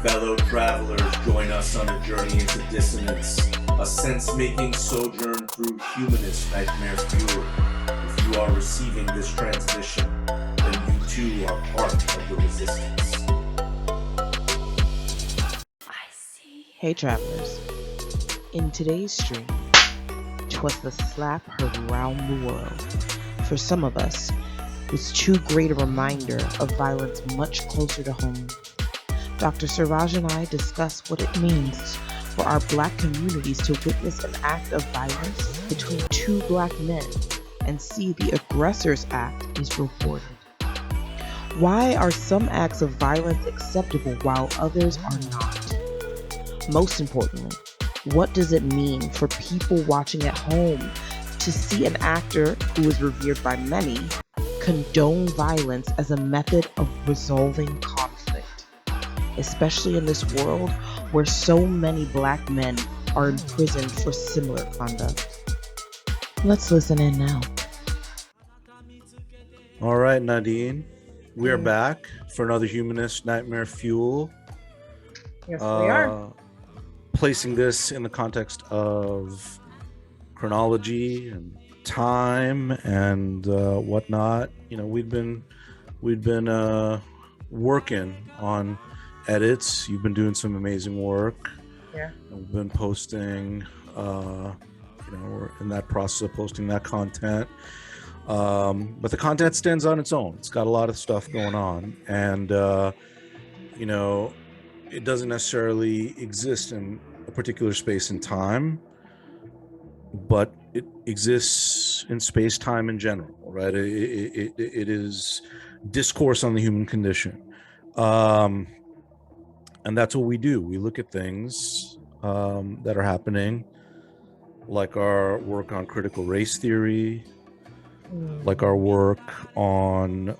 Fellow travelers, join us on a journey into dissonance, a sense-making sojourn through humanist nightmare fuel. If you are receiving this transmission, then you too are part of the resistance. Hey travelers, in today's stream, 'twas the slap heard round the world. For some of us, it's too great a reminder of violence much closer to home. Dr. Siraj and I discuss what it means for our Black communities to witness an act of violence between two Black men and see the aggressor's act is rewarded. Why are some acts of violence acceptable while others are not? Most importantly, what does it mean for people watching at home to see an actor who is revered by many condone violence as a method of resolving conflict, especially in this world where so many Black men are imprisoned for similar conduct? Let's listen in now. All right, Nadine, we are back for another Humanist Nightmare Fuel. Yes, we are. Placing this in the context of chronology and time and whatnot. You know, we've been working on edits. You've been doing some amazing work. Yeah. We've been posting. We're in that process of posting that content. But the content stands on its own. It's got a lot of stuff going on, and it doesn't necessarily exist in a particular space and time, but it exists in space time in general, right? It is discourse on the human condition, and that's what we do. We look at things that are happening, like our work on critical race theory, like our work on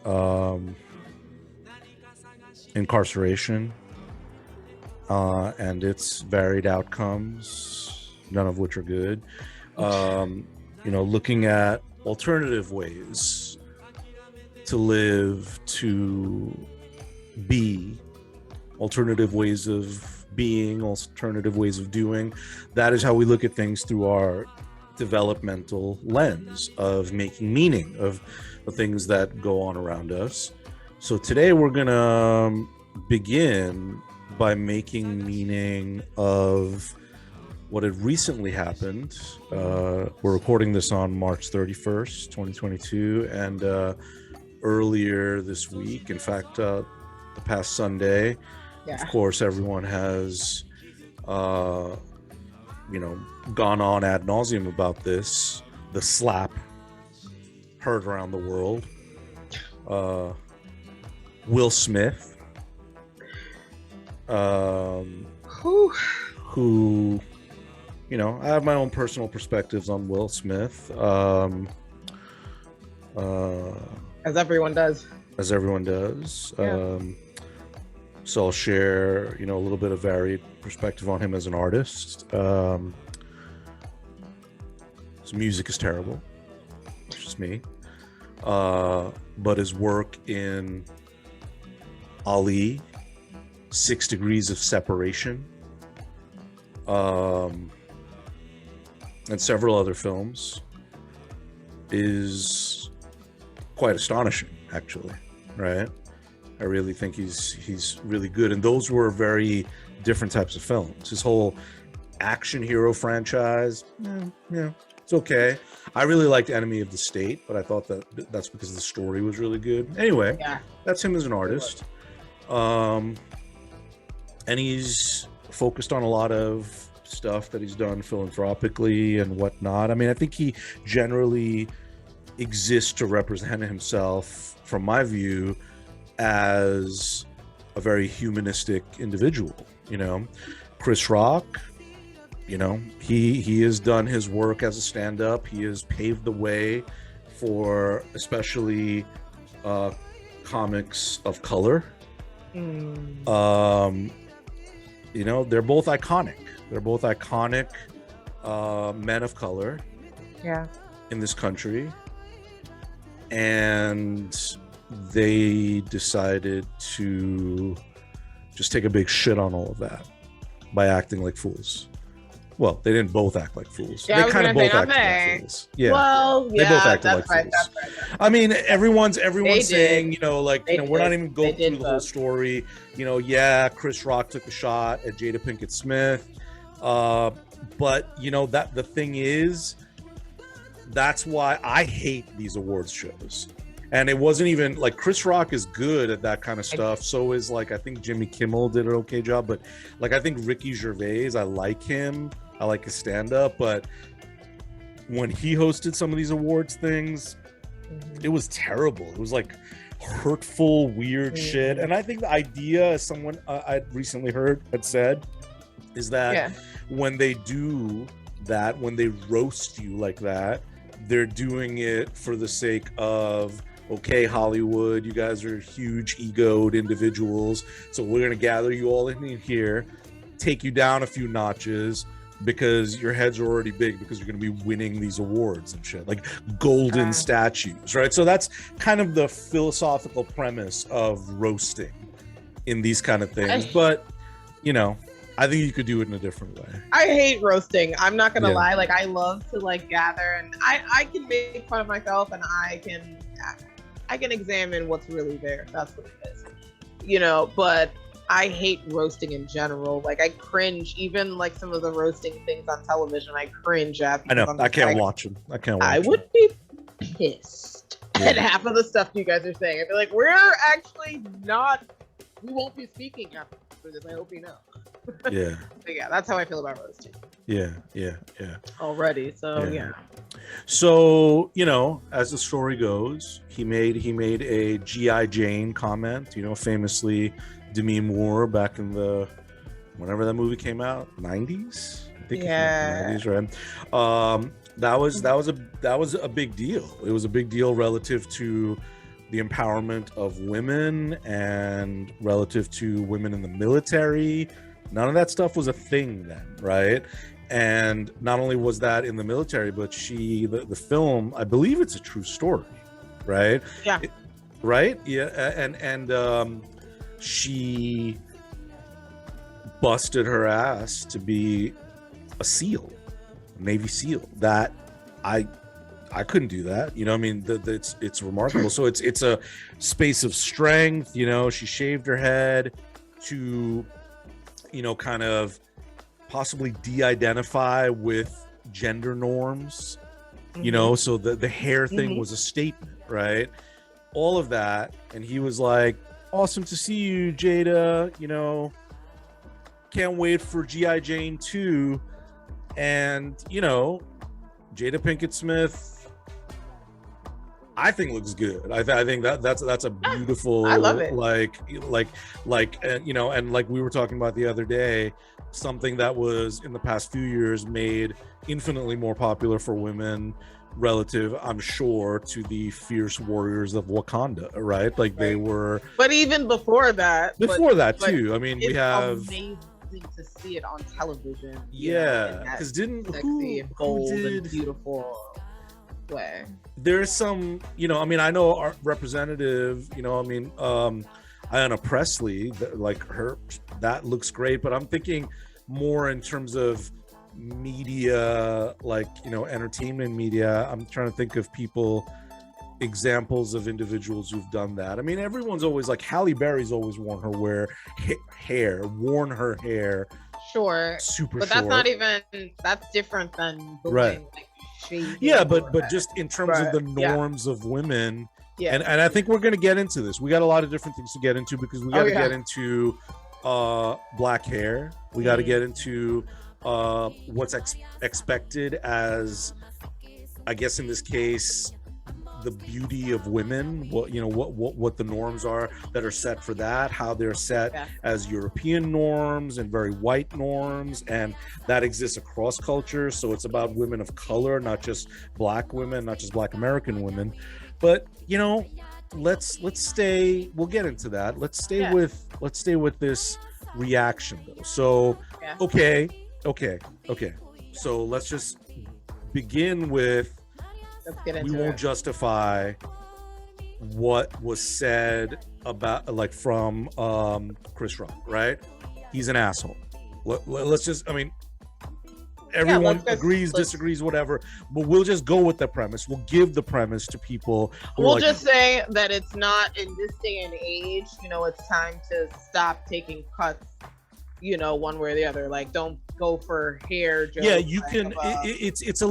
incarceration and its varied outcomes, none of which are good. Looking at alternative ways to live, to be, alternative ways of being, alternative ways of doing. That is how we look at things through our developmental lens of making meaning of the things that go on around us. So today we're gonna begin by making meaning of what had recently happened. We're recording this on March 31st, 2022, and earlier this week, in fact, the past Sunday, of course, everyone has gone on ad nauseum about this, the slap heard around the world. Will Smith, who, I have my own personal perspectives on Will Smith. As everyone does. Yeah. So I'll share, a little bit of varied perspective on him as an artist. His music is terrible. It's just me. But his work in Ali, 6 Degrees of Separation, and several other films is quite astonishing, actually, right? I really think he's really good, and those were very different types of films. His whole action hero franchise, it's okay. I really liked Enemy of the State, but I thought that's because the story was really good. Anyway, that's him as an artist. And he's focused on a lot of stuff that he's done philanthropically and whatnot. I mean, I think he generally exists to represent himself, from my view, as a very humanistic individual. Chris Rock, he has done his work as a stand-up. He has paved the way for especially comics of color. They're both iconic. Men of color in this country. And they decided to just take a big shit on all of that by acting like fools. Well, they didn't both act like fools. Yeah, they kind of both acted nothing. like fools. Yeah. Well, They both acted like right, fools. that's right. I mean, everyone's They saying, did. we're not even going through the whole both. story. Yeah, Chris Rock took a shot at Jada Pinkett Smith. But that the thing is, that's why I hate these awards shows. And it wasn't even like Chris Rock is good at that kind of stuff. So is I think Jimmy Kimmel did an okay job. But I think Ricky Gervais, I like him. I like his stand-up. But when he hosted some of these awards things, it was terrible. It was hurtful, weird shit. And I think the idea, as someone I recently heard had said, is that when they do that, when they roast you like that, they're doing it for the sake of, okay, Hollywood, you guys are huge egoed individuals, so we're going to gather you all in here, take you down a few notches because your heads are already big because you're going to be winning these awards and shit, like golden statues, right? So that's kind of the philosophical premise of roasting in these kind of things. But, I think you could do it in a different way. I hate roasting. I'm not gonna lie. I love to gather, and I can make fun of myself, and I can examine what's really there. That's what it is. But I hate roasting in general. I cringe, even some of the roasting things on television. I cringe at. I know. I can't watch them. I would be pissed at half of the stuff you guys are saying. I'd be like, we're actually not. We won't be speaking after this. I hope you know. Yeah. But that's how I feel about roasting. Yeah. Already, so yeah. So as the story goes, he made a G.I. Jane comment. Famously, Demi Moore back in the whenever that movie came out, 90s. I think it came out in the 90s, right? That was a big deal. It was a big deal relative to the empowerment of women and relative to women in the military. None of that stuff was a thing then, right? And not only was that in the military, but the film, I believe it's a true story, right? Yeah. Right? Yeah. And she busted her ass to be a SEAL, Navy SEAL. That I couldn't do that. It's remarkable. So it's a space of strength. She shaved her head to kind of possibly de-identify with gender norms, so the hair thing was a statement, right? All of that. And he was like, awesome to see you, Jada, can't wait for G.I. Jane 2. And, Jada Pinkett Smith, I think looks good. I think that's a beautiful. I love it. And like we were talking about the other day, something that was in the past few years made infinitely more popular for women, relative, I'm sure, to the fierce warriors of Wakanda, right? They were. But even before that. Too. I mean, we have. Amazing to see it on television. Yeah, because sexy and bold and beautiful way. There's some, I know our representative, Ayanna Presley, that looks great, but I'm thinking more in terms of media, entertainment media. I'm trying to think of examples of individuals who've done that. I mean, everyone's always Halle Berry's always worn her hair. Sure. Super but short. That's different than the right. way, but just in terms of the norms of women, and I think we're going to get into this. We got a lot of different things to get into because we got to get into black hair. We got to get into what's expected as, I guess in this case, the beauty of women. What the norms are that are set for that, how they're set as European norms and very white norms, and that exists across culture. So it's about women of color, not just black women, not just black American women. But let's stay. We'll get into that. Let's stay with this reaction though. So okay. So let's just begin with. We won't justify what was said about, like, from Chris Rock, right? He's an asshole. Let's just, I mean, everyone agrees, disagrees, whatever, but we'll just go with the premise. We'll give the premise to people. We'll just say that it's not, in this day and age, it's time to stop taking cuts, one way or the other. Like, don't go for hair jokes. Yeah, you can. It's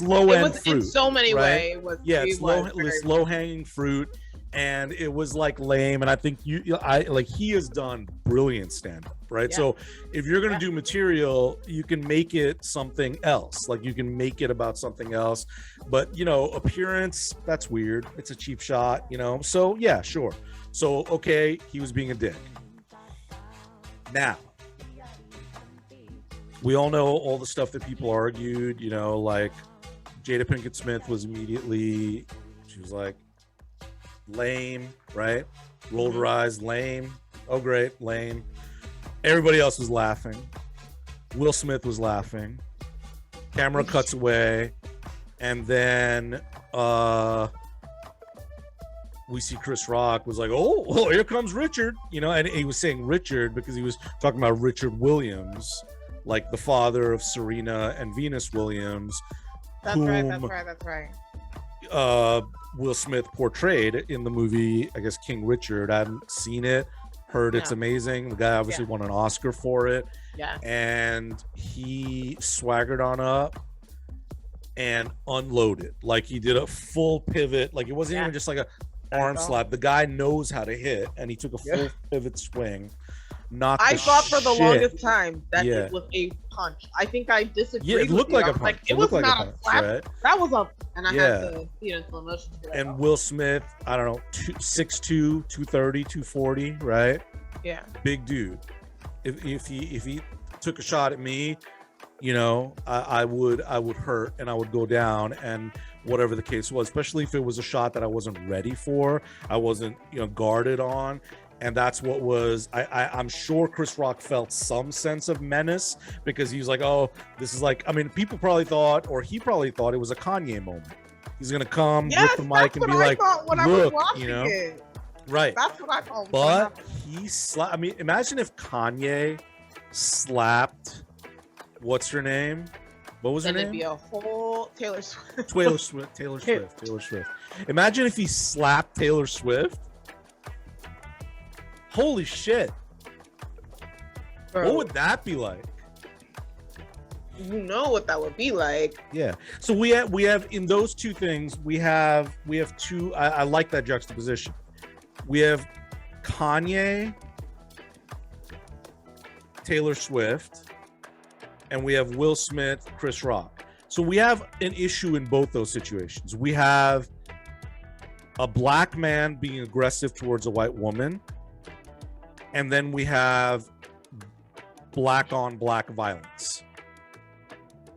low end fruit in so many ways. It's low hanging fruit, and it was like lame. And I think he has done brilliant stand up, right? Yeah. So if you're gonna do material, you can make it something else. Like, you can make it about something else. But appearance, that's weird. It's a cheap shot, So yeah, sure. So okay, he was being a dick. Now, we all know all the stuff that people argued, like Jada Pinkett Smith was immediately, she was like, lame, right? Rolled her eyes, lame. Oh, great, lame. Everybody else was laughing. Will Smith was laughing. Camera cuts away. And then we see Chris Rock was like, oh, here comes Richard. And he was saying Richard because he was talking about Richard Williams, like the father of Serena and Venus Williams. That's right. Will Smith portrayed in the movie, I guess, King Richard. I haven't seen it, heard it's amazing. The guy obviously won an Oscar for it. Yeah. And he swaggered on up and unloaded. Like, he did a full pivot. Like, it wasn't even just like a arm slap. The guy knows how to hit, and he took a full pivot swing. I thought for the longest time that it was a punch. I think I disagreed. Yeah, it looked like a punch. It was not a slap. Right? That was a, and I had to see it in slow motion. And Will Smith, I don't know, 6'2", 230, 240, right? Yeah. Big dude. If he took a shot at me, I would hurt and I would go down, and whatever the case was, especially if it was a shot that I wasn't ready for, I wasn't guarded on. And that's what was, I'm sure Chris Rock felt some sense of menace, because he was like, oh, this is like, I mean, people probably thought, or he probably thought, it was a Kanye moment. He's going to come with the mic and be like, look, it. Right. That's what I thought. But he slapped, I mean, imagine if Kanye slapped, what's her name? What was her name? It'd be a whole Taylor Swift. Taylor Swift. Imagine if he slapped Taylor Swift. Holy shit. Bro. What would that be like? You know what that would be like. Yeah. So we have in those two things, we have two, I like that juxtaposition. We have Kanye, Taylor Swift, and we have Will Smith, Chris Rock. So we have an issue in both those situations. We have a black man being aggressive towards a white woman, and then we have black on black violence.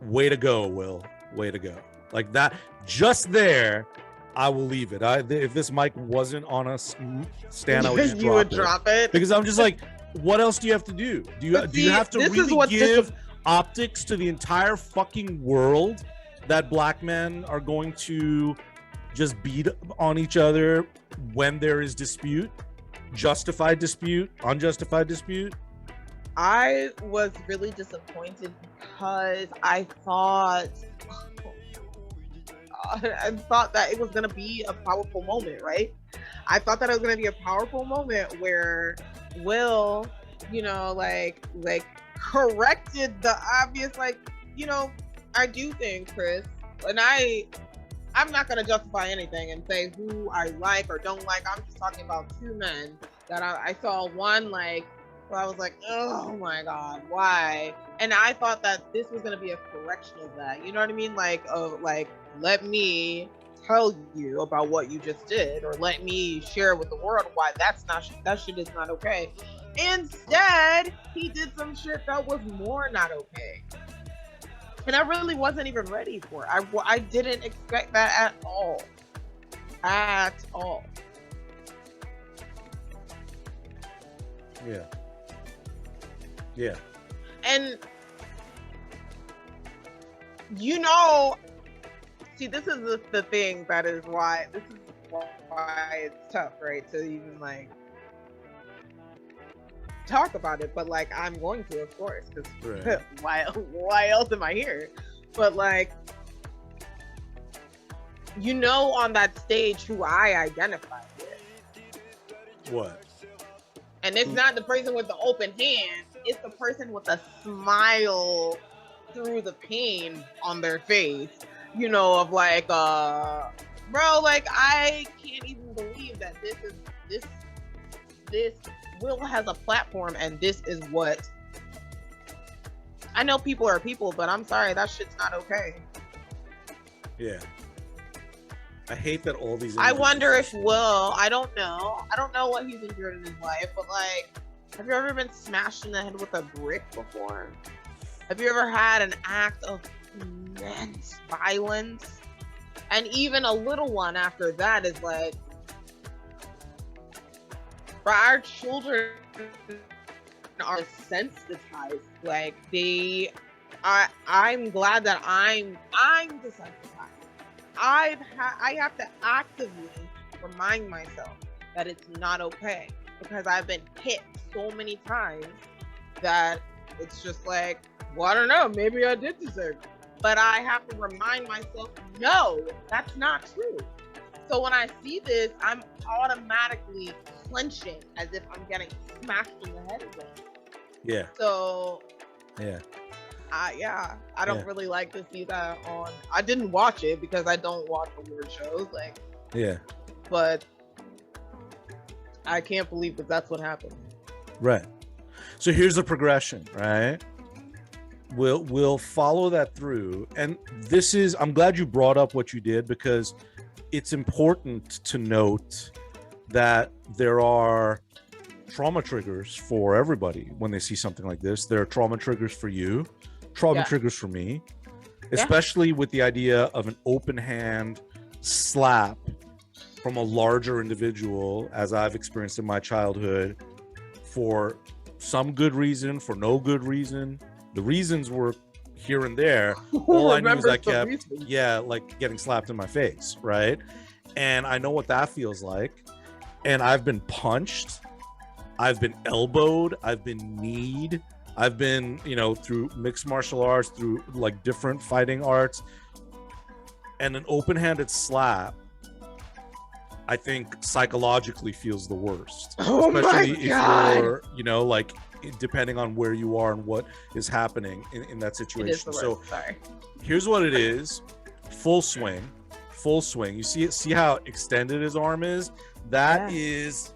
Way to go, Will. Way to go. Like that, just there, I will leave it. If this mic wasn't on a stand, I would just drop it. Because I'm just like, what else do you have to do? Do you have to really give optics to the entire fucking world that black men are going to just beat on each other when there is dispute? Justified dispute, unjustified dispute? I was really disappointed because I thought that it was going to be a powerful moment, right? I thought that it was going to be a powerful moment where Will, like corrected the obvious, I do think, Chris, and I'm not going to justify anything and say who I like or don't like. I'm just talking about two men that I saw. One, where I was like, oh my God, why? And I thought that this was going to be a correction of that. You know what I mean? Let me tell you about what you just did, or let me share with the world why that shit is not okay. Instead, he did some shit that was more not okay. And I really wasn't even ready for it. I didn't expect that at all. At all. Yeah. Yeah. And, see, this is the thing that is why, this is why it's tough, right? To even like talk about it, but like I'm going to, of course, because Right. why else am I here? But like, you know, on that stage, who I identify with, What? and it's not the person with the open hand; it's the person with a smile through the pain on their face. You know, of like, bro, like I can't even believe that this Will has a platform, and this is what. I know people are people, but I'm sorry, that shit's not okay. Yeah. I hate that all these. I wonder if Will, I don't know what he's endured in his life, but like, have you ever been smashed in the head with a brick before? Have you ever had an act of immense violence? And even a little one after that is like, for our children are sensitized. Like I'm glad that I'm desensitized. I have to actively remind myself that it's not okay, because I've been hit so many times that it's just like, well, I don't know, maybe I did deserve it. But I have to remind myself, no, that's not true. So when I see this, I'm automatically clenching as if I'm getting smashed in the head again. Yeah. So yeah. I don't really like to see that on. I didn't watch it because I don't watch award shows, like. Yeah. But I can't believe that that's what happened. Right. So here's the progression, right? We'll follow that through, and this is. I'm glad you brought up what you did, because it's important to note that there are trauma triggers for everybody when they see something like this. There are trauma triggers for you, trauma triggers for me, especially with the idea of an open hand slap from a larger individual, as I've experienced in my childhood, for some good reason, for no good reason. The reasons were here and there. All I knew is I kept, like getting slapped in my face, right? And I know what that feels like. And I've been punched, I've been elbowed, I've been kneed, I've been, through mixed martial arts, through like different fighting arts. And an open-handed slap, I think psychologically feels the worst. Oh, especially if you're, like, depending on where you are and what is happening in that situation. So here's what it is. Full swing. You see how extended his arm is? That is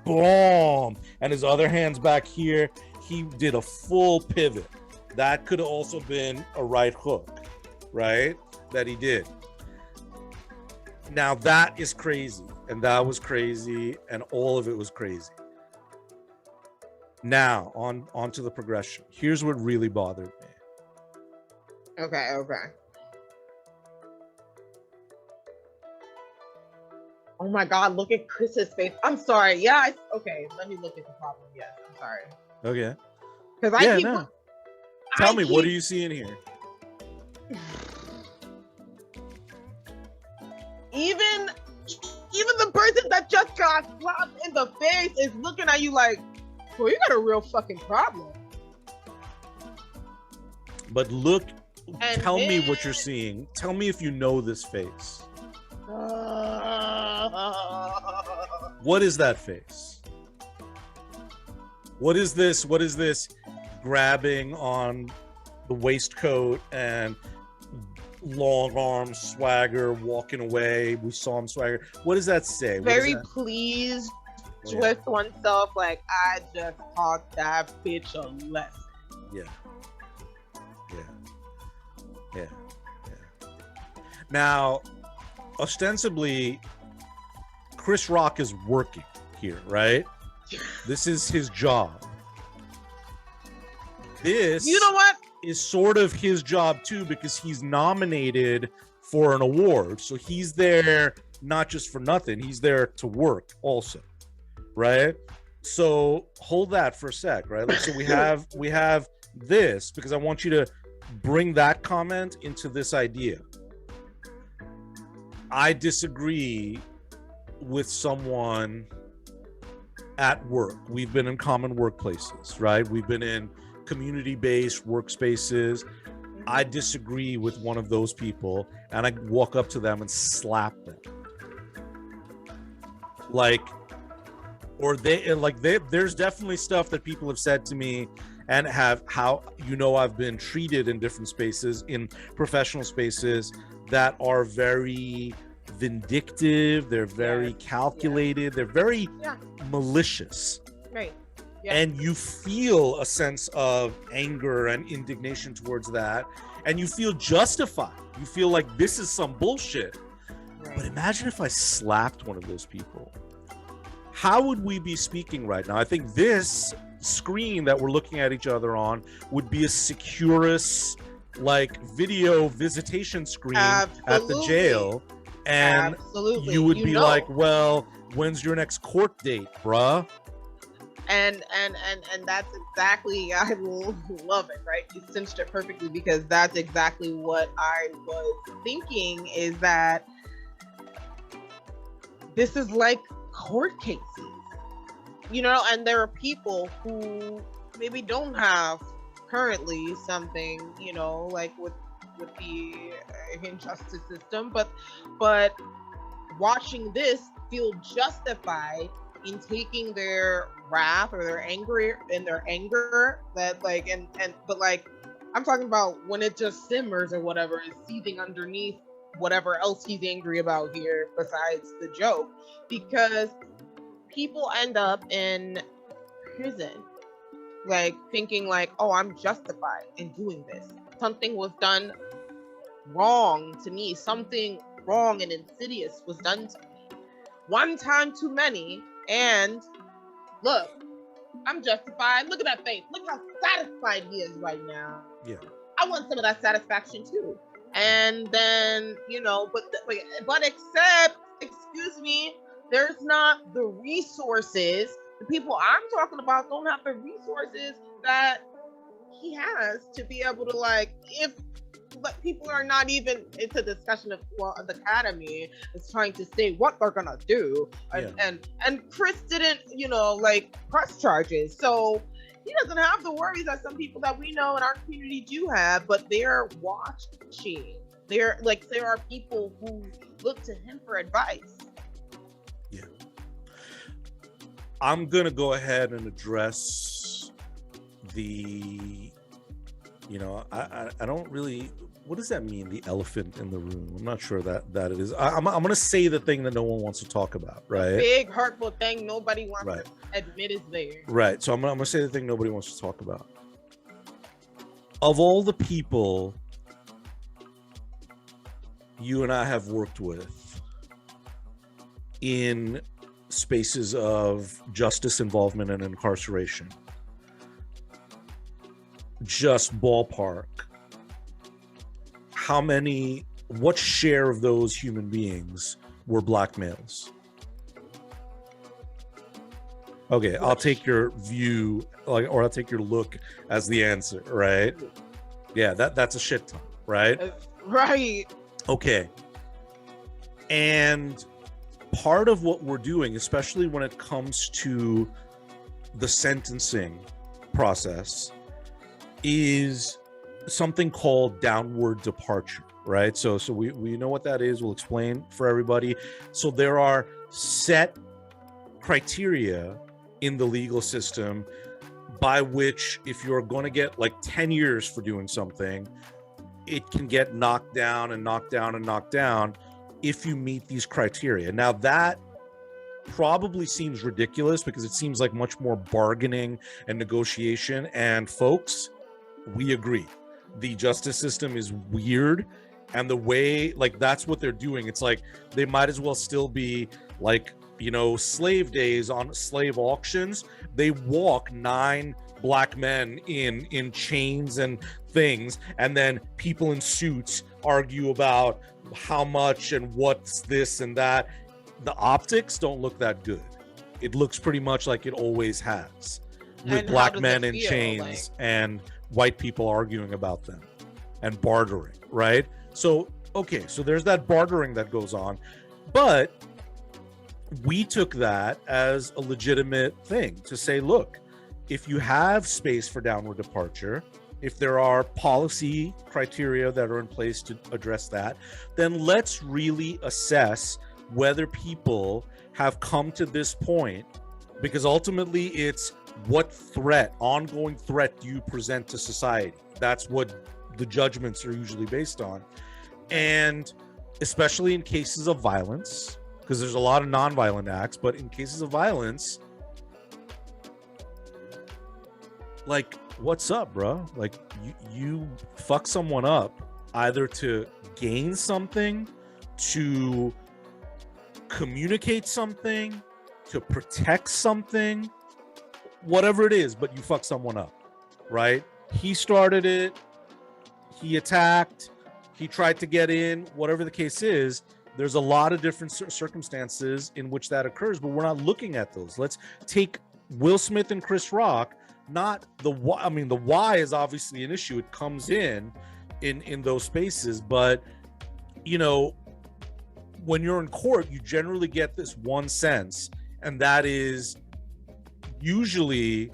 boom. And his other hand's back here. He did a full pivot. That could have also been a right hook, right? That he did. Now that is crazy, and that was crazy, and all of it was crazy. Now on to the progression. Here's what really bothered me. Okay. Oh my God, look at Chris's face. I'm sorry. Yeah, okay, let me look at the problem. Yes, I'm sorry. Okay. Because Tell me, what do you see in here? Even the person that just got slapped in the face is looking at you like, well, you got a real fucking problem. But look, tell me what you're seeing. Tell me if you know this face. What is that face? What is this grabbing on the waistcoat and long arms, swagger, walking away? We saw him swagger. What does that say? Very pleased with oneself, like, I just taught that bitch a lesson. Yeah. Now, ostensibly, Chris Rock is working here, right? This is his job. This, you know what, is sort of his job too, because he's nominated for an award. So he's there not just for nothing, he's there to work also, right? So hold that for a sec, right? Like, so we have this, because I want you to bring that comment into this idea. I disagree with someone at work. We've been in common workplaces, right? We've been in community-based workspaces. I disagree with one of those people, and I walk up to them and slap them. Like, or there's definitely stuff that people have said to me and have how, I've been treated in different spaces, in professional spaces, that are very vindictive, they're very calculated, they're very malicious. Right. And you feel a sense of anger and indignation towards that, and you feel justified. You feel like this is some bullshit. Right. But imagine if I slapped one of those people. How would we be speaking right now? I think this screen that we're looking at each other on would be a Securus, like, video visitation screen at the jail. And you would be like, well, when's your next court date, bruh? And that's exactly, I love it, right? You cinched it perfectly, because that's exactly what I was thinking, is that this is like court cases, and there are people who maybe don't have currently something, like with the injustice system, but watching this feel justified in taking their wrath or their anger that but I'm talking about when it just simmers or whatever is seething underneath whatever else he's angry about here besides the joke, because people end up in prison like thinking like, oh, I'm justified in doing this. Something was done wrong to me. Something wrong and insidious was done to me. One time too many, and look, I'm justified. Look at that face. Look how satisfied he is right now. Yeah. I want some of that satisfaction too. And then, but except, excuse me, there's not the resources. The people I'm talking about don't have the resources that he has to be able to but people are not even, it's a discussion of, the academy is trying to say what they're gonna do, and Chris didn't press charges, so he doesn't have the worries that some people that we know in our community do have, but they're watching. There are people who look to him for advice. Yeah. I'm gonna go ahead and address the, I don't really, what does that mean, the elephant in the room? I'm not sure that it is. I'm going to say the thing that no one wants to talk about, right? The big, hurtful thing nobody wants to admit is there. Right. So I'm going to say the thing nobody wants to talk about. Of all the people you and I have worked with in spaces of justice involvement and incarceration, just ballpark, what share of those human beings were black males? Okay, I'll take your view, or I'll take your look as the answer, right? Yeah, that's a shit ton, right? Right. Okay. And part of what we're doing, especially when it comes to the sentencing process, is something called downward departure, right? So we know what that is. We'll explain for everybody. So there are set criteria in the legal system by which, if you're going to get 10 years for doing something, it can get knocked down and knocked down and knocked down if you meet these criteria. Now, that probably seems ridiculous because it seems like much more bargaining and negotiation. And folks, we agree. The justice system is weird, and the way that's what they're doing. It's like they might as well still be slave days on slave auctions. They walk 9 black men in chains and things, and then people in suits argue about how much and what's this and that. The optics don't look that good. It looks pretty much like it always has, with black men in chains and white people arguing about them and bartering, right? So, okay, so there's that bartering that goes on. But we took that as a legitimate thing to say, look, if you have space for downward departure, if there are policy criteria that are in place to address that, then let's really assess whether people have come to this point, because ultimately it's what threat, ongoing threat, do you present to society? That's what the judgments are usually based on. And especially in cases of violence, because there's a lot of nonviolent acts, but in cases of violence, like, what's up, bro? Like, you fuck someone up either to gain something, to communicate something, to protect something, whatever it is, but you fuck someone up, right? He started it, he attacked, he tried to get in, whatever the case is. There's a lot of different circumstances in which that occurs, but we're not looking at those. Let's take Will Smith and Chris Rock. Not the why. I mean, the why is obviously an issue. It comes in those spaces, but you know, when you're in court, you generally get this one sense, and that is usually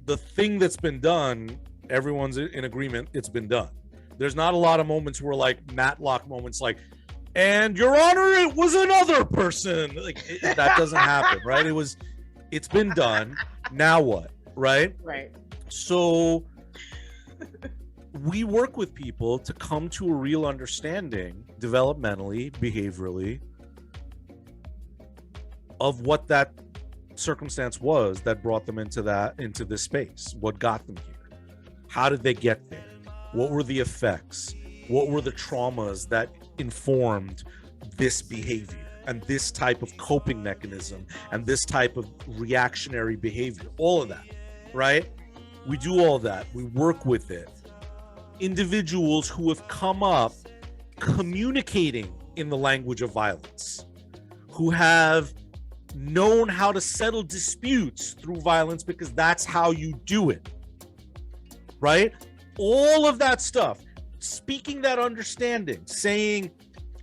the thing that's been done. Everyone's in agreement. It's been done. There's not a lot of moments where, like, Matlock moments, like, and Your Honor, it was another person. Like, that doesn't happen, right? It's been done. Now what, right? Right. So we work with people to come to a real understanding, developmentally, behaviorally, of what that circumstance was that brought them into this space. What got them here? How did they get there? What were the effects? What were the traumas that informed this behavior and this type of coping mechanism and this type of reactionary behavior? All of that, right? We do all that. We work with it. Individuals who have come up communicating in the language of violence, who have known how to settle disputes through violence because that's how you do it, right? All of that stuff, speaking that understanding, saying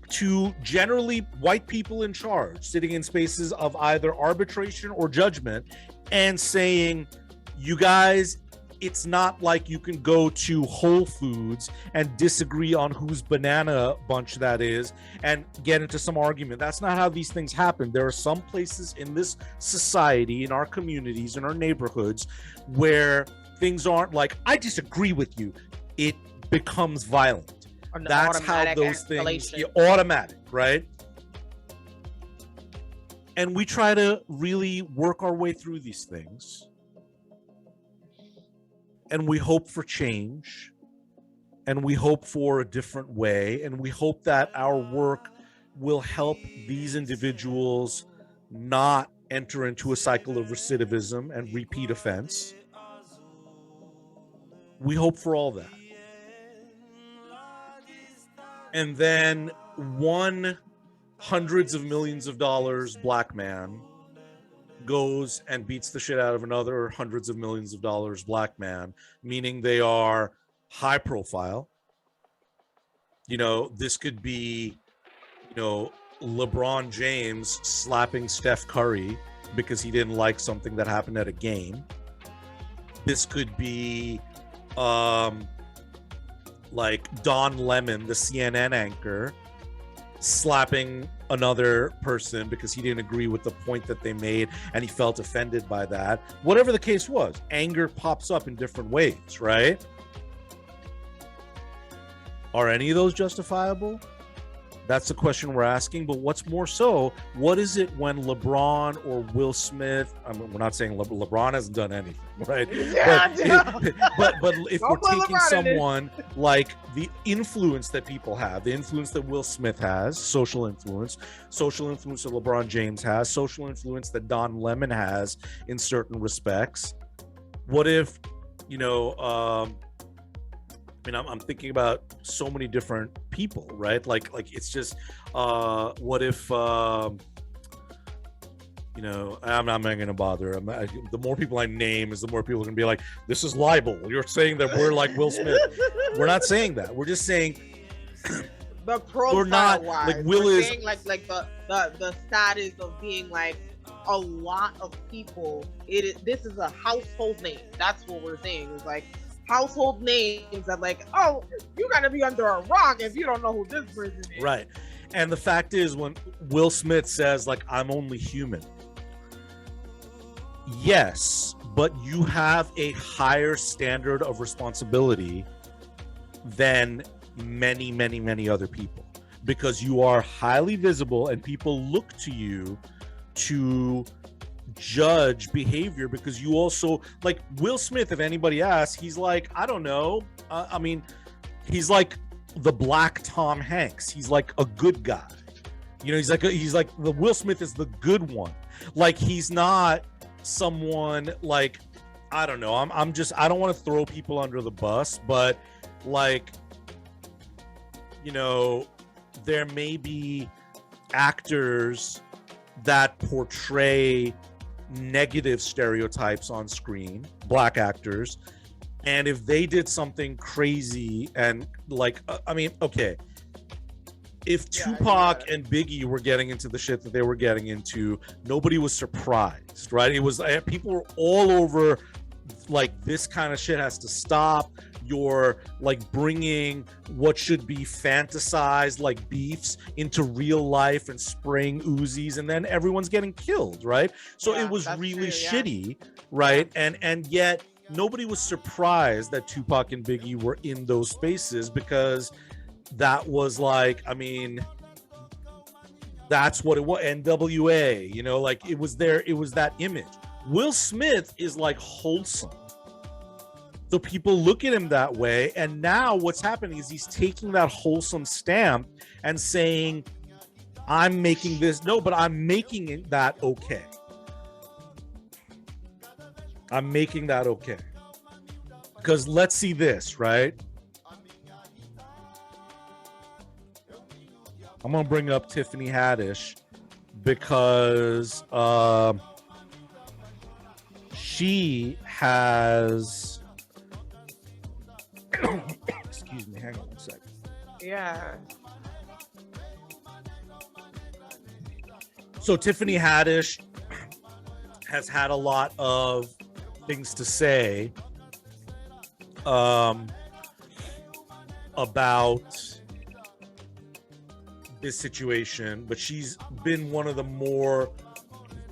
to generally white people in charge, sitting in spaces of either arbitration or judgment, and saying, you guys, it's not like you can go to Whole Foods and disagree on whose banana bunch that is and get into some argument. That's not how these things happen. There are some places in this society, in our communities, in our neighborhoods, where things aren't like, I disagree with you. It becomes violent. That's how those things, automatic, right? And we try to really work our way through these things. And we hope for change. And we hope for a different way. And we hope that our work will help these individuals not enter into a cycle of recidivism and repeat offense. We hope for all that. And then one hundreds of millions of dollars black man goes and beats the shit out of another hundreds of millions of dollars black man, meaning they are high profile. You know, this could be, you know, LeBron James slapping Steph Curry because he didn't like something that happened at a game. This could be like Don Lemon, the CNN anchor, slapping another person because he didn't agree with the point that they made and he felt offended by that. Whatever the case was, anger pops up in different ways, right? Are any of those justifiable? That's the question we're asking. But what's more so, what is it when LeBron or Will Smith, I mean, we're not saying LeBron hasn't done anything, right? Yeah, but if we're taking someone like the influence that people have, the influence that Will Smith has, social influence that LeBron James has, social influence that Don Lemon has in certain respects. What if, you know, I mean, I'm thinking about so many different people, right? Like it's just, what if, you know, I'm not going to bother. The more people I name is the more people are going to be like, this is libel. You're saying that we're like Will Smith. We're not saying that. We're just saying The Or not, profile wise, like Will we're is saying like the status of being like a lot of people. This is a household name. That's what we're saying. It's like household names that like, oh, you gotta be under a rock if you don't know who this person is. right. And the fact is, when Will Smith says like, I'm only human, yes, but you have a higher standard of responsibility than many other people, because you are highly visible and people look to you to judge behavior, because you also, like Will Smith, if anybody asks, he's like, I don't know, I mean, he's like the black Tom Hanks. He's like a good guy, you know. He's like the Will Smith is the good one. Like, he's not someone like, I don't know, I'm just, I don't want to throw people under the bus, but like, you know, there may be actors that portray negative stereotypes on screen, black actors, and if they did something crazy and like, I mean, okay, if Tupac and Biggie were getting into the shit that they were getting into, nobody was surprised, right? It was, people were all over like, this kind of shit has to stop. You're like bringing what should be fantasized like beefs into real life and spraying Uzis, and then everyone's getting killed, right? So it was really shitty, right? And yet nobody was surprised that Tupac and Biggie were in those spaces, because that was like, I mean, that's what it was. NWA, you know, like it was there, it was that image. Will Smith is like wholesome, so people look at him that way, and now what's happening is he's taking that wholesome stamp and saying, I'm making this, no, but I'm making it that okay. I'm making that okay. Because let's see this, right? I'm gonna bring up Tiffany Haddish because she has excuse me, hang on one second. Yeah. So Tiffany Haddish has had a lot of things to say about this situation, but she's been one of the more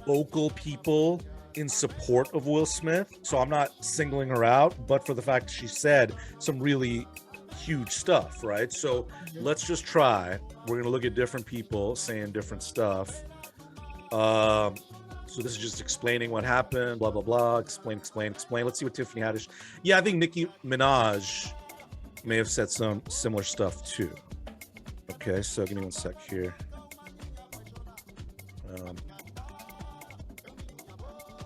vocal people in support of Will Smith. So I'm not singling her out, but for the fact she said some really huge stuff, right? So let's just try. We're gonna look at different people saying different stuff. So this is just explaining what happened, blah blah blah. Explain. Let's see what Tiffany Haddish. Yeah, I think Nicki Minaj may have said some similar stuff too. Okay, so give me one sec here.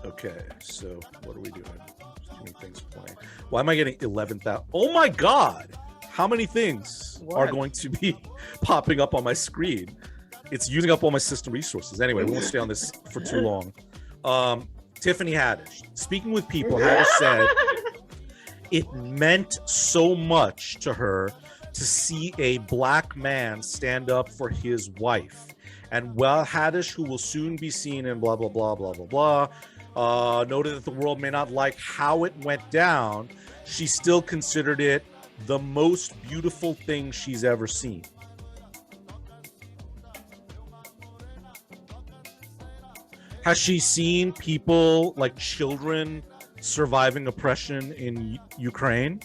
Okay, so what are we doing? There's too many things playing. Why am I getting 11,000? Oh my God! How many things are going to be popping up on my screen? It's using up all my system resources. Anyway, we won't stay on this for too long. Tiffany Haddish, speaking with people, Haddish said it meant so much to her to see a black man stand up for his wife. And while Haddish, who will soon be seen in blah, blah, blah, blah, blah, blah, noted that the world may not like how it went down, she still considered it the most beautiful thing she's ever seen. Has she seen people, like children, surviving oppression in Ukraine?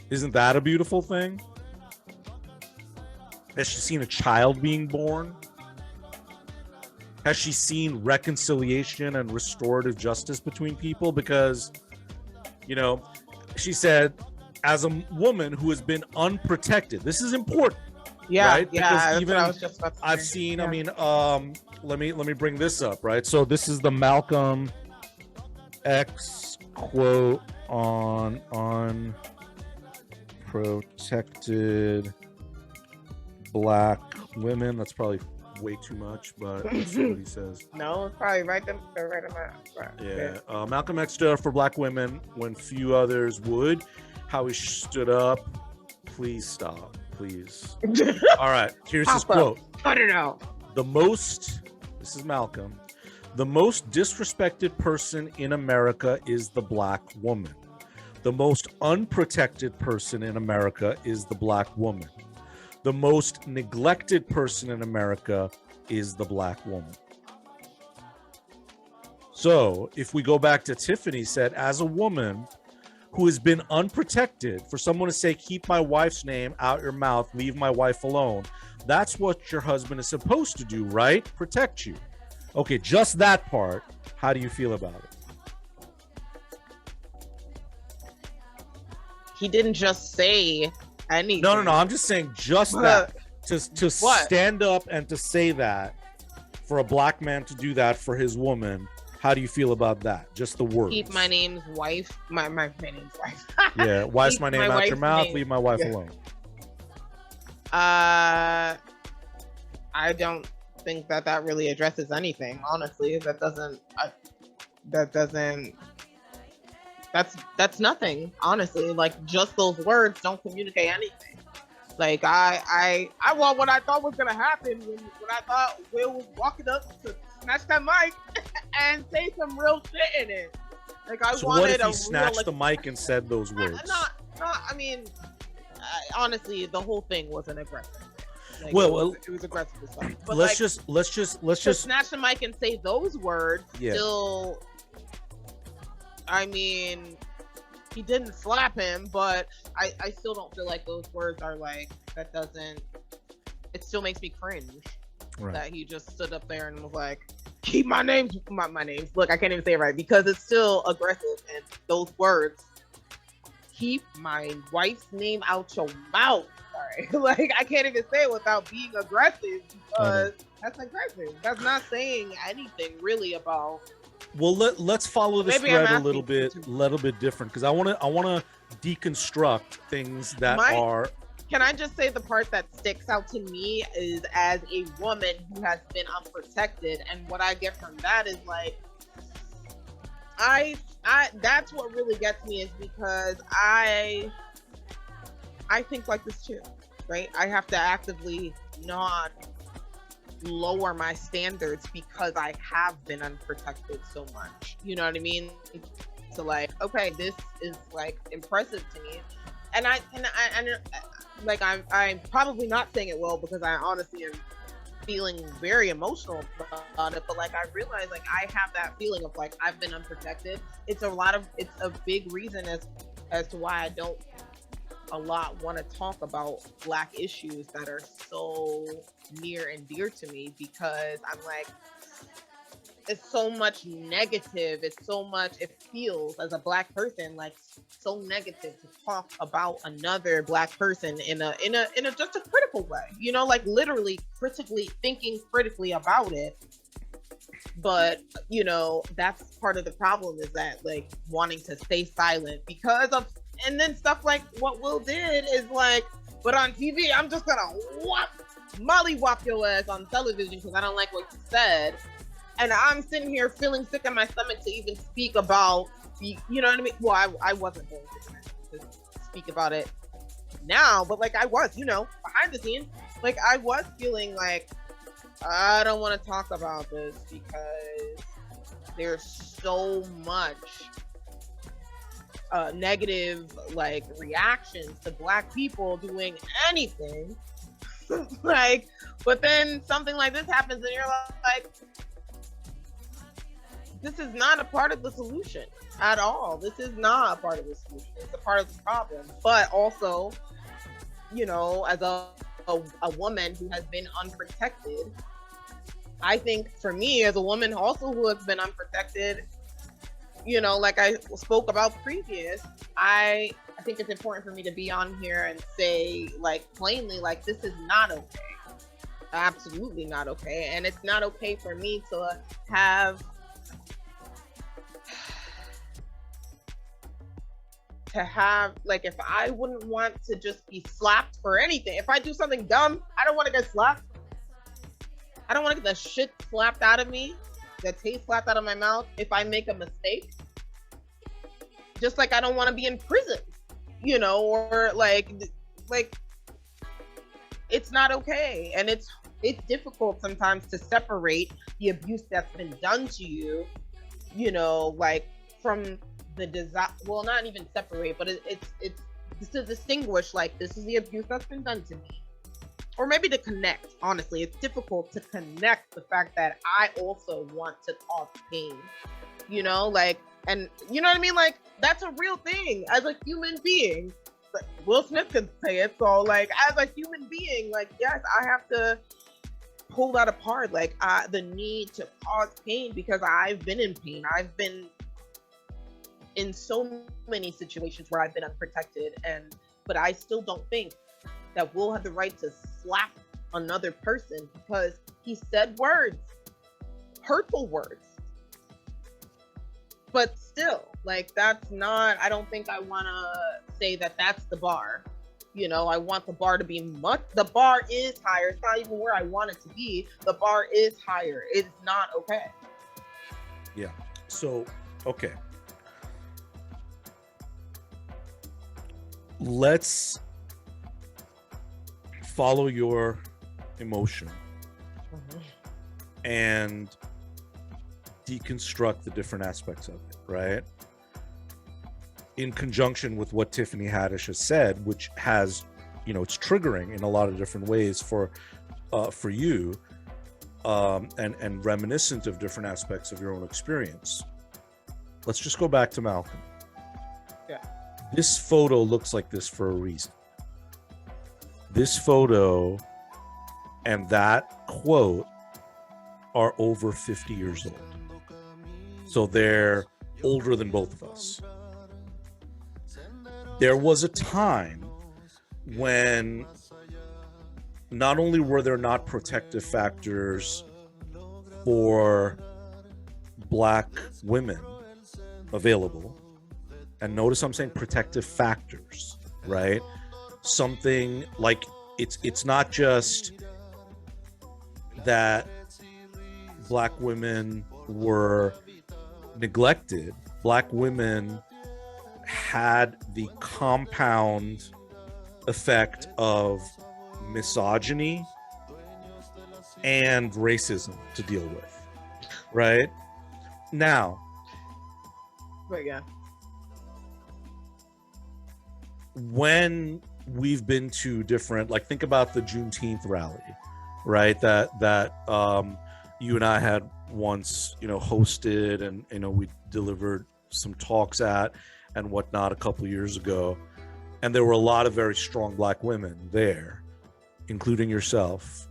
Isn't that a beautiful thing? Has she seen a child being born? Has she seen reconciliation and restorative justice between people? Because, you know, she said, as a woman who has been unprotected, this is important. Yeah, right? yeah. Because even I was just about to I've say. seen. Yeah. I mean, let me bring this up, right? So this is the Malcolm X quote on unprotected black women. That's probably way too much, but let's see what he says. No, it's probably right them out. Right. Yeah, Malcolm X stood up for black women when few others would. How he stood up. Please stop. please. All right, here's his Papa, quote. cut it out. This is Malcolm, the most disrespected person in America is the black woman. The most unprotected person in America is the black woman. The most neglected person in America is the black woman. So if we go back to Tiffany said, as a woman who has been unprotected, for someone to say, keep my wife's name out your mouth, leave my wife alone, that's what your husband is supposed to do, right? Protect you. Okay, just that part. How do you feel about it? He didn't just say anything. No. I'm just saying just that. To stand up and to say that, for a black man to do that for his woman, how do you feel about that? Just the words. Keep my name's wife. My name's wife. Yeah, wife's my name out your mouth, leave my wife alone. I don't think that really addresses anything. Honestly, that's nothing. Honestly, like just those words don't communicate anything. Like well, what I thought was gonna happen when I thought Will was walking up to snatch that mic and say some real shit in it. Like I so wanted what if he real, snatched the mic and said those words? I mean, honestly, the whole thing wasn't aggressive. Like, well, it was aggressive as fuck. But let's just snatch the mic and say those words. Yeah. Still, I mean, he didn't slap him, but I still don't feel like those words are like that. Doesn't it still makes me cringe? Right. That he just stood up there and was like, keep my names. Look, I can't even say it right because it's still aggressive. And those words, keep my wife's name out your mouth. Sorry. Like, I can't even say it without being aggressive because that's aggressive. That's not saying anything really about. Well, let's follow this thread a little bit different because I want to deconstruct things that are. Can I just say the part that sticks out to me is as a woman who has been unprotected, and what I get from that is like, I that's what really gets me is because I think like this too, right? I have to actively not lower my standards because I have been unprotected so much. You know what I mean? So like, okay, this is like impressive to me, and like I'm probably not saying it well because I honestly am feeling very emotional about it, but like I realize like I have that feeling of like I've been unprotected. It's a big reason as to why I don't a lot want to talk about Black issues that are so near and dear to me because I'm like, it's so much negative. It's so much, it feels as a Black person like so negative to talk about another Black person in a just a critical way, you know, like literally thinking critically about it. But you know, that's part of the problem is that like wanting to stay silent because of, and then stuff like what Will did is like, but on TV I'm just gonna mollywop your ass on television because I don't like what you said. And I'm sitting here feeling sick in my stomach to even speak about, you know what I mean? Well, I wasn't going to speak about it now, but like I was, you know, behind the scenes, like I was feeling like I don't want to talk about this because there's so much negative like reactions to Black people doing anything. Like, but then something like this happens and you're like, this is not a part of the solution at all. This is not a part of the solution. It's a part of the problem. But also, you know, as a woman who has been unprotected, I think for me as a woman also who has been unprotected, you know, like I spoke about previous, I think it's important for me to be on here and say like plainly, like this is not okay. Absolutely not okay. And it's not okay for me to have like, if I wouldn't want to just be slapped for anything, if I do something dumb, I don't want to get slapped. I don't want to get the shit slapped out of me, the taste slapped out of my mouth if I make a mistake. Just like I don't want to be in prison, you know, or like it's not okay, and it's difficult sometimes to separate the abuse that's been done to you, like from the desire. Well, not even separate, but it's to distinguish, like, this is the abuse that's been done to me, or maybe to connect. Honestly, it's difficult to connect the fact that I also want to cause pain, like, and you know what I mean, like, that's a real thing as a human being. Like, Will Smith can say it, so, like, as a human being, like, yes, I have to pull that apart, like, the need to cause pain, because I've been in pain. I've been in so many situations where I've been unprotected, but I still don't think that we'll have the right to slap another person because he said words, hurtful words. But still, like, that's not, I don't think I want to say that that's the bar. I want the bar to be the bar is higher. It's not even where I want it to be. The bar is higher. It's not okay. Yeah. So, okay. Let's follow your emotion and deconstruct the different aspects of it, right? In conjunction with what Tiffany Haddish has said, which has, it's triggering in a lot of different ways for you, and reminiscent of different aspects of your own experience. Let's just go back to Malcolm. Yeah. This photo looks like this for a reason. This photo and that quote are over 50 years old. So they're older than both of us. There was a time when not only were there not protective factors for Black women available, and notice I'm saying protective factors, right? Something like it's not just that Black women were neglected. Black women had the compound effect of misogyny and racism to deal with, right? Now, but yeah, when we've been to different, like, think about the Juneteenth rally, right? That you and I had once, hosted, and we delivered some talks at and whatnot a couple years ago, and there were a lot of very strong Black women there, including yourself,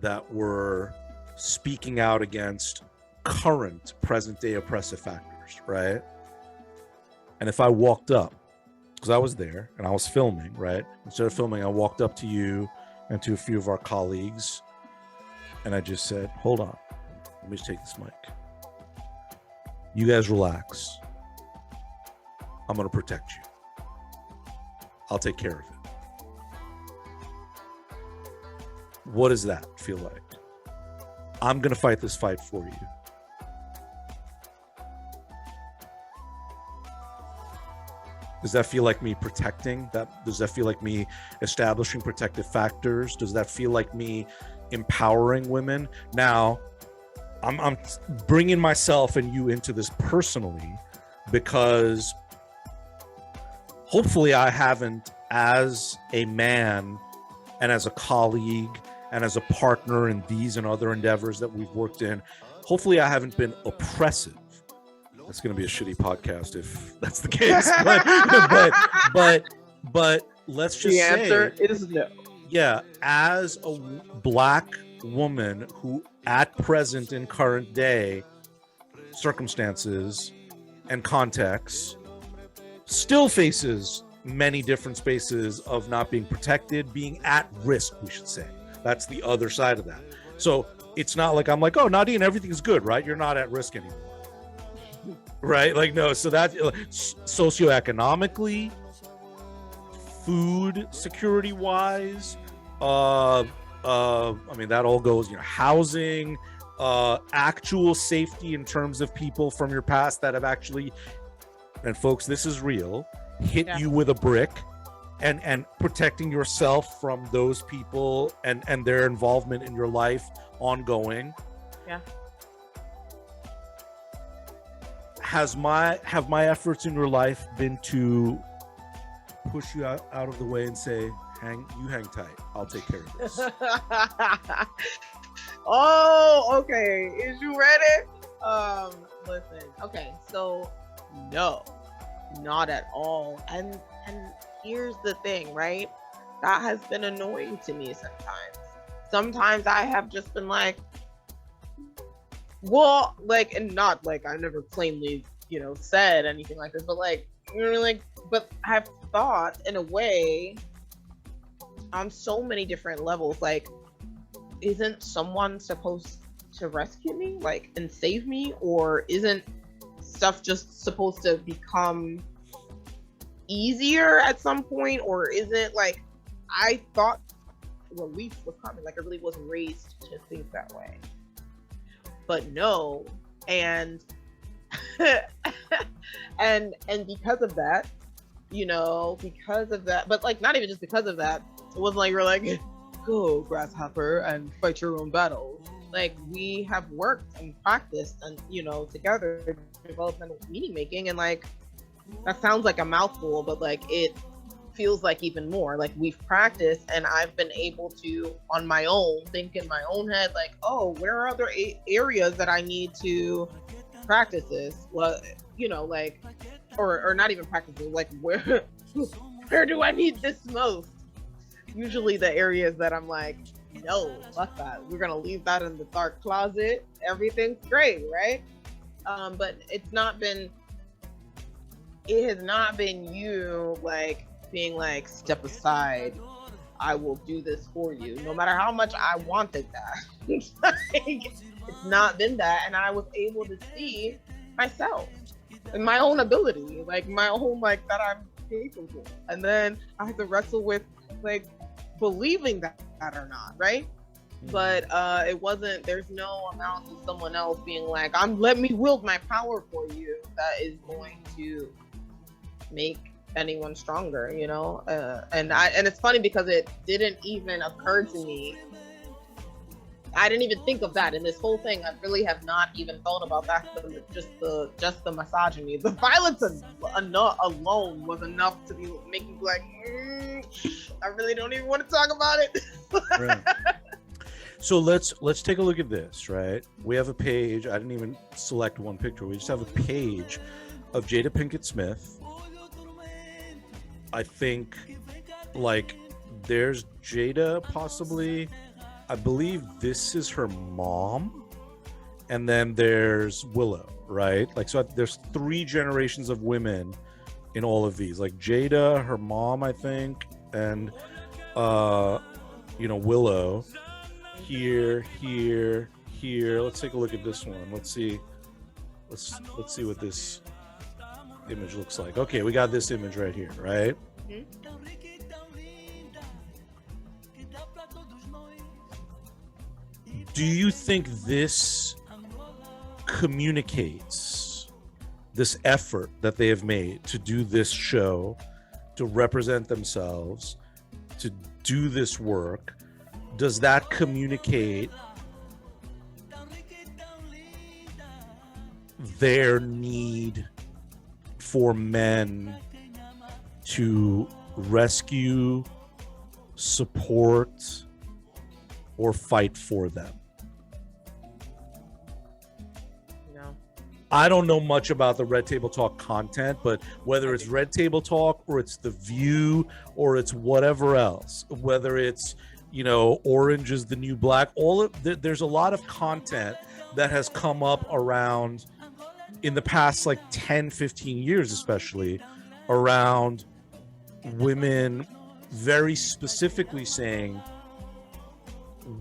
that were speaking out against current present-day oppressive factors, right? And if I walked up, because I was there and I was filming, right? Instead of filming, I walked up to you and to a few of our colleagues, and I just said, hold on, let me just take this mic. You guys relax. I'm going to protect you. I'll take care of it. What does that feel like? I'm going to fight this fight for you. Does that feel like me protecting that? Does that feel like me establishing protective factors? Does that feel like me empowering women? Now, I'm bringing myself and you into this personally, because hopefully I haven't, as a man and as a colleague and as a partner in these and other endeavors that we've worked in, hopefully I haven't been oppressive. That's going to be a shitty podcast if that's the case. But let's just the say, answer is no. Yeah, as a Black woman who at present in current day circumstances and contexts still faces many different spaces of not being protected, being at risk, we should say. That's the other side of that. So it's not like I'm like, oh, Nadine, everything's good, right? You're not at risk anymore. Right? Like, no. So that socioeconomically, food security wise, I mean, that all goes, housing, actual safety in terms of people from your past that have actually, and folks, this is real, hit you with a brick and protecting yourself from those people and their involvement in your life ongoing. Yeah. Have my efforts in your life been to push you out of the way and say, hang tight, I'll take care of this? Oh, okay. Is you ready? Listen. Okay, so no, not at all. And here's the thing, right? That has been annoying to me sometimes. Sometimes I have just been like, well, like, and not like I never plainly, said anything like this, but like, but I've thought in a way on so many different levels, like, isn't someone supposed to rescue me, like, and save me? Or isn't stuff just supposed to become easier at some point? Or is it like, I thought relief was coming, like I really wasn't raised to think that way. But no, and and because of that, but like not even just because of that, it wasn't like we're like, go grasshopper and fight your own battles. Like, we have worked and practiced and together developmental meaning making, and like that sounds like a mouthful, but like it feels like even more. Like, we've practiced, and I've been able to on my own think in my own head, like, oh, where are other areas that I need to practice this? Well, like, or not even practicing, like, where do I need this most? Usually the areas that I'm like, no, fuck that, we're gonna leave that in the dark closet, everything's great, right? But it has not been you like being like, step aside, I will do this for you, no matter how much I wanted that. Like, it's not been that, and I was able to see myself and my own ability, like my own, like, that I'm capable, and then I had to wrestle with like believing that or not, right? But it wasn't, there's no amount of someone else being like, let me wield my power for you, that is going to make anyone stronger, and it's funny because it didn't even occur to me. I didn't even think of that in this whole thing. I really have not even thought about that. Just the misogyny, the violence alone was enough to be making me like, I really don't even want to talk about it. Right. So let's take a look at this, right? We have a page. I didn't even select one picture. We just have a page of Jada Pinkett Smith. I think, like, there's Jada, possibly. I believe this is her mom, and then there's Willow, right? Like, so there's 3 generations of women in all of these, like Jada, her mom, I think, and Willow. Here. Let's take a look at this one. Let's see what this image looks like. Okay, we got this image right here, right? Mm-hmm. Do you think this communicates this effort that they have made to do this show, to represent themselves, to do this work? Does that communicate their need for men to rescue, support, or fight for them? I don't know much about the Red Table Talk content, but whether it's Red Table Talk or it's The View or it's whatever else, whether it's, Orange is the New Black, there's a lot of content that has come up around in the past, like 10, 15 years, especially around women very specifically saying,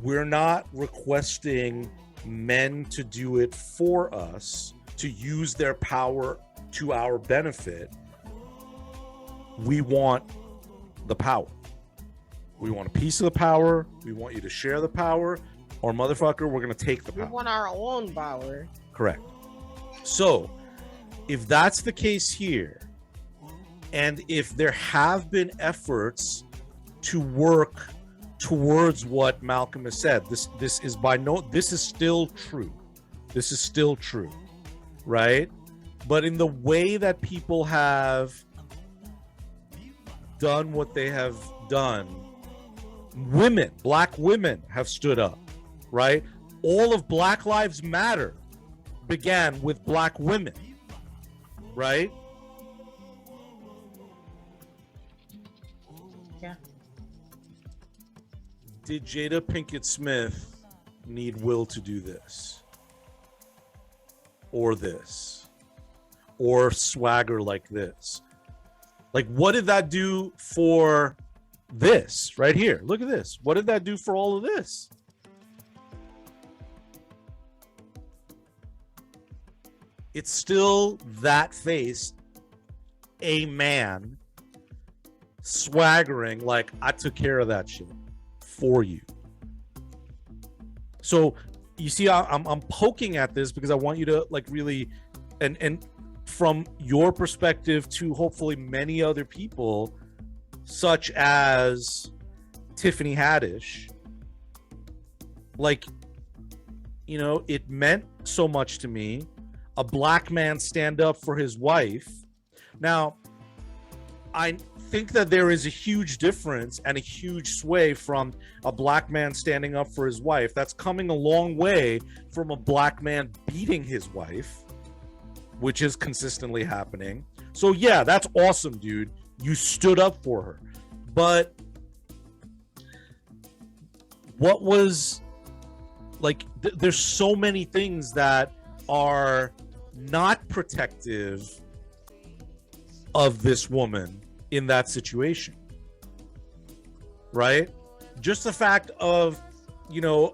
we're not requesting men to do it for us, to use their power to our benefit. We want the power. We want a piece of the power. We want you to share the power, or motherfucker, we're going to take the power. We want our own power. Correct. So, if that's the case here, And if there have been efforts to work towards what Malcolm has said, this is still true. This is still true, right? But in the way that people have done what they have done, black women have stood up, right? All of Black Lives Matter began with black women, right? Yeah. Did Jada Pinkett Smith need will to do this? Or this? Or swagger like this? Like, what did that do for this right here? Look at this. What did that do for all of this? It's still that face, a man swaggering like, I took care of that shit for you. So you see, I'm poking at this because I want you to like really, and from your perspective to hopefully many other people, such as Tiffany Haddish, like, you know, it meant so much to me. A black man stand up for his wife. Now, I think that there is a huge difference and a huge sway from a black man standing up for his wife. That's coming a long way from a black man beating his wife, which is consistently happening. So yeah, that's awesome, dude. You stood up for her. But what was like, there's so many things that are not protective of this woman in that situation, right? Just the fact of, you know,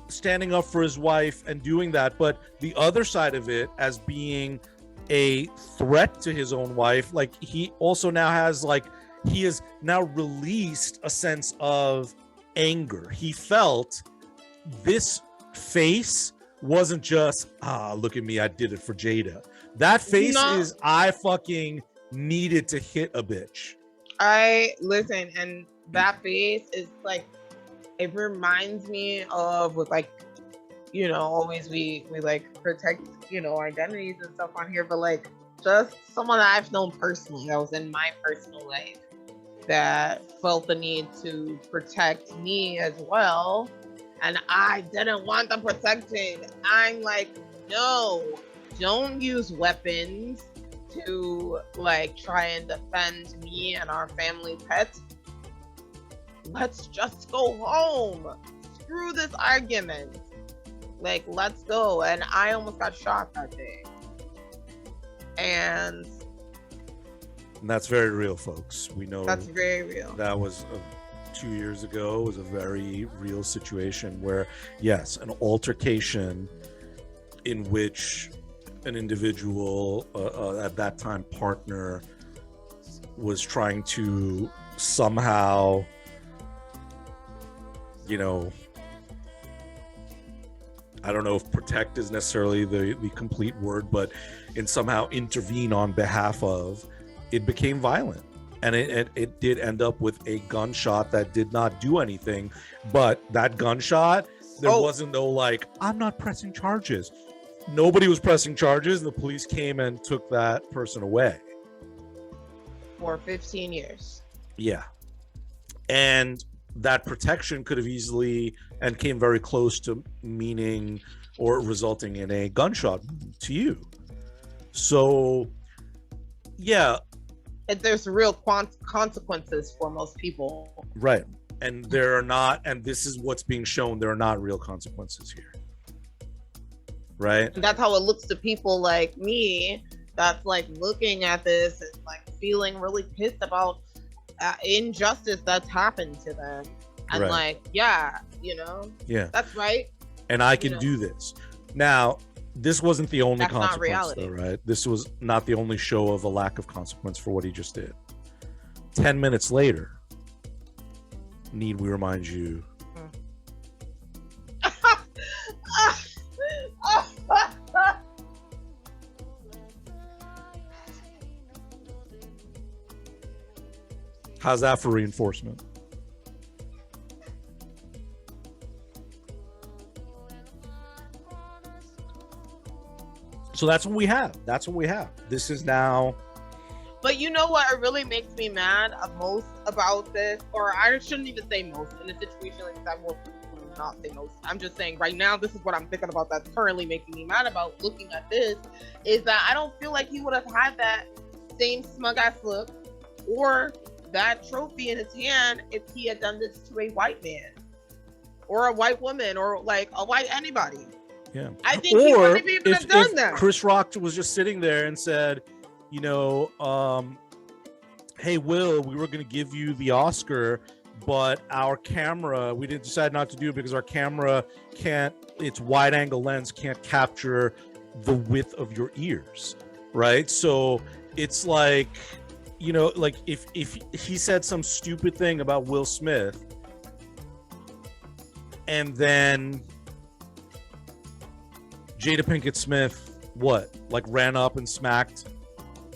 standing up for his wife and doing that, but the other side of it as being a threat to his own wife, like he also now has like, he has now released a sense of anger. He felt this face wasn't just, look at me, I did it for Jada. That face is, I fucking needed to hit a bitch. I listen, and that face is like, it reminds me of with like, you know, always we like protect, you know, identities and stuff on here, but like just someone that I've known personally that was in my personal life that felt the need to protect me as well. And I didn't want the protection. I'm like, no, don't use weapons to like try and defend me and our family pets. Let's just go home. Screw this argument. Like, let's go. And I almost got shot that day. And that's very real, folks. We know that's very real. That was 2 years ago. It was a very real situation where, yes, an altercation in which an individual, at that time partner, was trying to somehow, you know, I don't know if protect is necessarily the complete word, but in somehow intervene on behalf of, it became violent. And it did end up with a gunshot that did not do anything. But that gunshot, there wasn't no like, I'm not pressing charges. Nobody was pressing charges. The police came and took that person away. For 15 years. Yeah. And that protection could have easily and came very close to meaning or resulting in a gunshot to you. So, yeah. There's real consequences for most people. Right. And there are not, and this is what's being shown, there are not real consequences here. Right? And that's how it looks to people like me that's like looking at this and like feeling really pissed about injustice that's happened to them. And right. Like, yeah, you know? Yeah. That's right. And I can do this. Now, this wasn't the only consequence, though, right? This was not the only show of a lack of consequence for what he just did. 10 minutes later, need we remind you? How's that for reinforcement? So that's what we have. That's what we have. This is now. But you know what really makes me mad most about this, or I shouldn't even say most in a situation like this. I will not say most. I'm just saying right now, this is what I'm thinking about that's currently making me mad about looking at this, is that I don't feel like he would have had that same smug ass look or that trophy in his hand if he had done this to a white man or a white woman or like a white anybody. Yeah. I think he wouldn't even have done that. Chris Rock was just sitting there and said, you know, hey, Will, we were going to give you the Oscar, but our camera, we didn't decide not to do it because our camera can't, its wide angle lens can't capture the width of your ears. Right. So it's like, you know, like if he said some stupid thing about Will Smith and then Jada Pinkett Smith, like ran up and smacked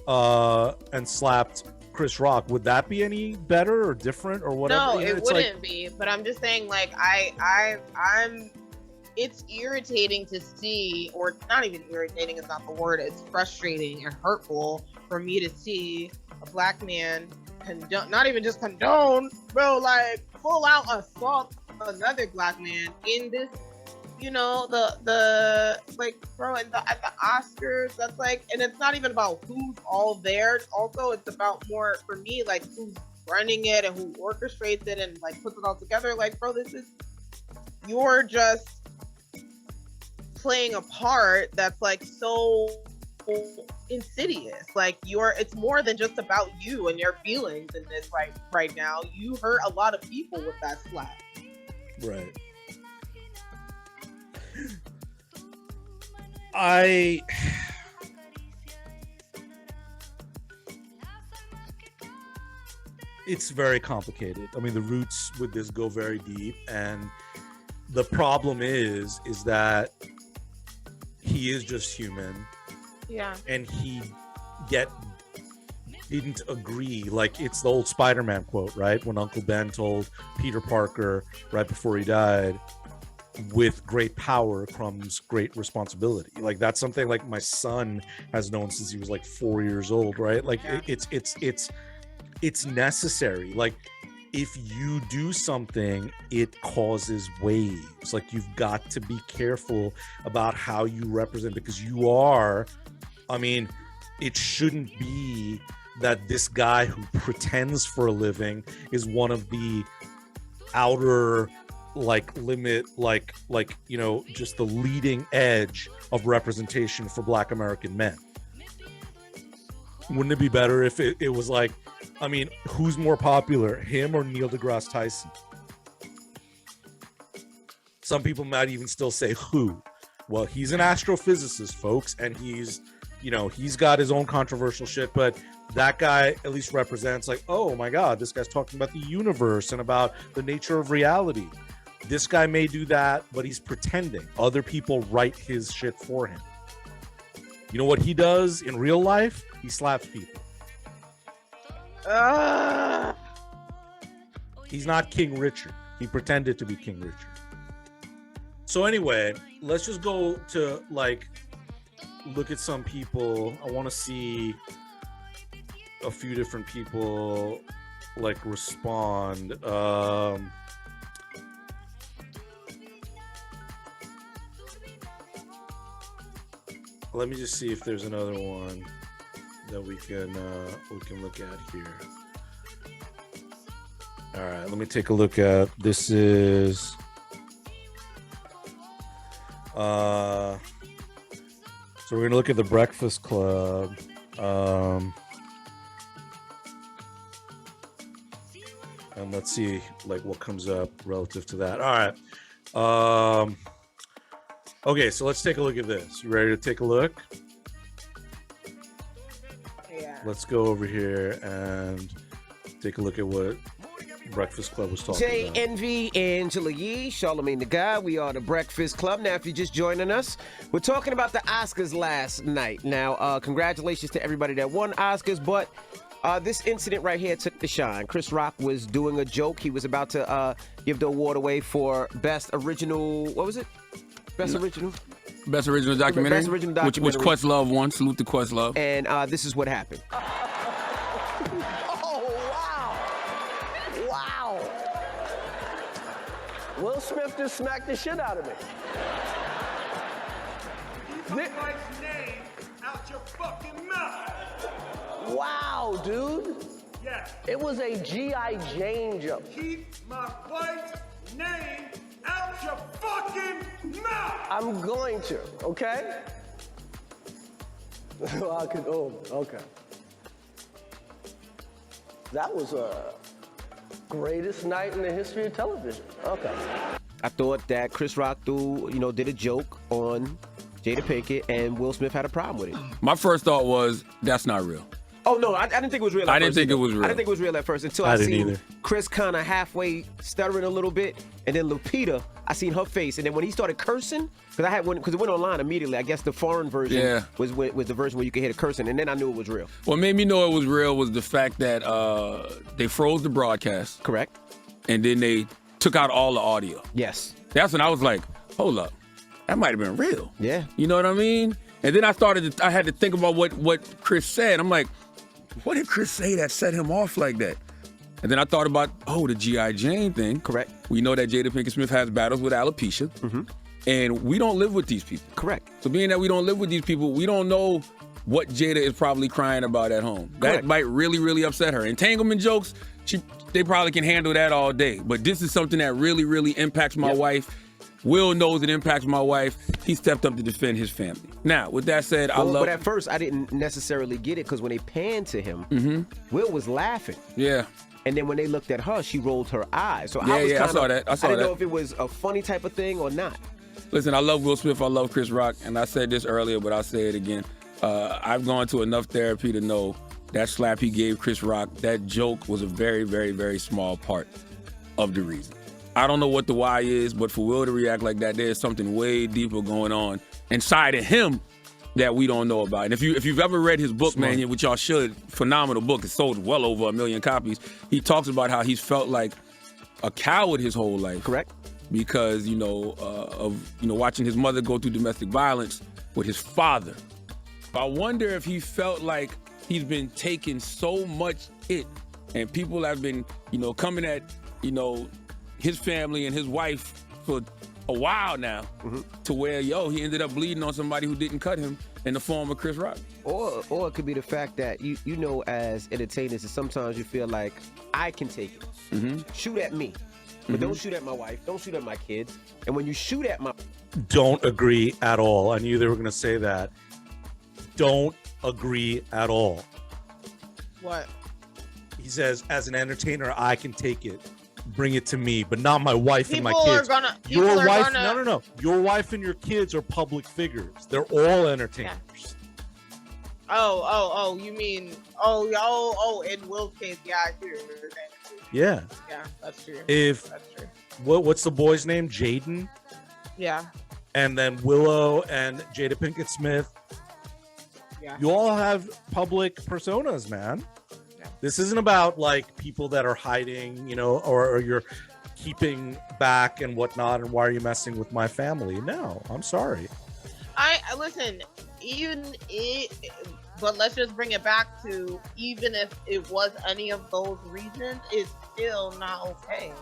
and slapped Chris Rock, would that be any better or different or whatever? No, it wouldn't be. But I'm just saying, like, I'm. It's irritating to see, or not even irritating is not the word. It's frustrating and hurtful for me to see a black man not even just condone, bro, like full out assault another black man in this. You know, the like, bro, at the Oscars, that's like, and it's not even about who's all there. Also, it's about more for me, like who's running it and who orchestrates it and like puts it all together. Like, bro, you're just playing a part that's like so insidious. Like it's more than just about you and your feelings in this right now. You hurt a lot of people with that slap. Right. It's very complicated. I mean, the roots with this go very deep, and the problem is that he is just human. Yeah. And he didn't agree. Like, it's the old Spider-Man quote, right? When Uncle Ben told Peter Parker right before he died, with great power comes great responsibility. Like, that's something like my son has known since he was like 4 years old, right? Like, yeah. It's necessary. Like, if you do something, it causes waves. Like, you've got to be careful about how you represent, because you are, I mean, it shouldn't be that this guy who pretends for a living is one of the outer limit, you know, just the leading edge of representation for Black American men. Wouldn't it be better if it was like, I mean, who's more popular, him or Neil deGrasse Tyson? Some people might even still say who. Well, he's an astrophysicist, folks, and he's got his own controversial shit, but that guy at least represents like, oh my God, this guy's talking about the universe and about the nature of reality. This guy may do that, but he's pretending. Other people write his shit for him. You know what he does in real life? He slaps people. He's not King Richard. He pretended to be King Richard. So anyway, let's just go to look at some people. I want to see a few different people respond. Let me just see if there's another one that we can look at here. All right, let me take a look at this. Is so we're gonna look at the Breakfast Club. And let's see what comes up relative to that. All right. Okay, so let's take a look at this. You ready to take a look? Yeah. Let's go over here and take a look at what Breakfast Club was talking about. JNV, Angela Yee, Charlamagne the Guy. We are the Breakfast Club. Now, if you're just joining us, we're talking about the Oscars last night. Now, congratulations to everybody that won Oscars, but This incident right here took the shine. Chris Rock was doing a joke. He was about to give the award away for best original. What was it? Best original. Best original documentary. Best original documentary. Which Questlove won. Salute to Questlove. And this is what happened. Wow. Will Smith just smacked the shit out of me. Keep my wife's name out your fucking mouth. Wow, dude. Yeah. It was a G.I. Jane joke. Keep my wife's name out your fucking mouth. I'm going to, okay? Okay. That was a greatest night in the history of television. Okay. I thought that Chris Rock did a joke on Jada Pinkett, and Will Smith had a problem with it. My first thought was, that's not real. Oh, no, I didn't think it was real at first. I didn't think it was real. I didn't think it was real at first until I seen Chris kind of halfway stuttering a little bit, and then Lupita, I seen her face, and then when he started cursing, because it went online immediately. I guess the foreign version was the version where you could hear the cursing, and then I knew it was real. What made me know it was real was the fact that they froze the broadcast. Correct. And then they took out all the audio. Yes. That's when I was like, hold up, that might have been real. Yeah. You know what I mean? And then I had to think about what Chris said. I'm like, what did Chris say that set him off like that? And then I thought about, the G.I. Jane thing. Correct. We know that Jada Pinkett Smith has battles with alopecia. Mm-hmm. And we don't live with these people. Correct. So being that we don't live with these people, we don't know what Jada is probably crying about at home. That might really, really upset her. Entanglement jokes, they probably can handle that all day. But this is something that really, really impacts my wife. Will knows it impacts my wife. He stepped up to defend his family. Now, with that said, But at first, I didn't necessarily get it because when they panned to him, Will was laughing. Yeah. And then when they looked at her, she rolled her eyes. So I saw that. I didn't know if it was a funny type of thing or not. Listen, I love Will Smith. I love Chris Rock. And I said this earlier, but I'll say it again. I've gone to enough therapy to know that slap he gave Chris Rock, that joke was a very, very, very small part of the reason. I don't know what the why is, but for Will to react like that, there's something way deeper going on inside of him that we don't know about. And if you've ever read his book, man, which y'all should, phenomenal book. It sold well over 1 million copies. He talks about how he's felt like a coward his whole life. Correct. Because, of watching his mother go through domestic violence with his father. I wonder if he felt like he's been taking so much hit and people have been, coming at, his family and his wife for a while now, to where, he ended up bleeding on somebody who didn't cut him in the form of Chris Rock. Or it could be the fact that, as entertainers, sometimes you feel like, I can take it. Mm-hmm. Shoot at me. But don't shoot at my wife. Don't shoot at my kids. And when you shoot at my... Don't agree at all. I knew they were going to say that. Don't agree at all. What? He says, as an entertainer, I can take it. Bring it to me, but not my wife and my kids. Your wife, no. Your wife and your kids are public figures. They're all entertainers. Yeah. Oh, you mean, in Will's case, yeah, I see what you're saying. Yeah. Yeah, that's true. That's true. What's the boy's name? Jaden? Yeah. And then Willow and Jada Pinkett Smith. Yeah. You all have public personas, man. This isn't about like people that are hiding, or you're keeping back and whatnot. And why are you messing with my family? No, I'm sorry. I listen. But let's just bring it back to, even if it was any of those reasons, it's still not okay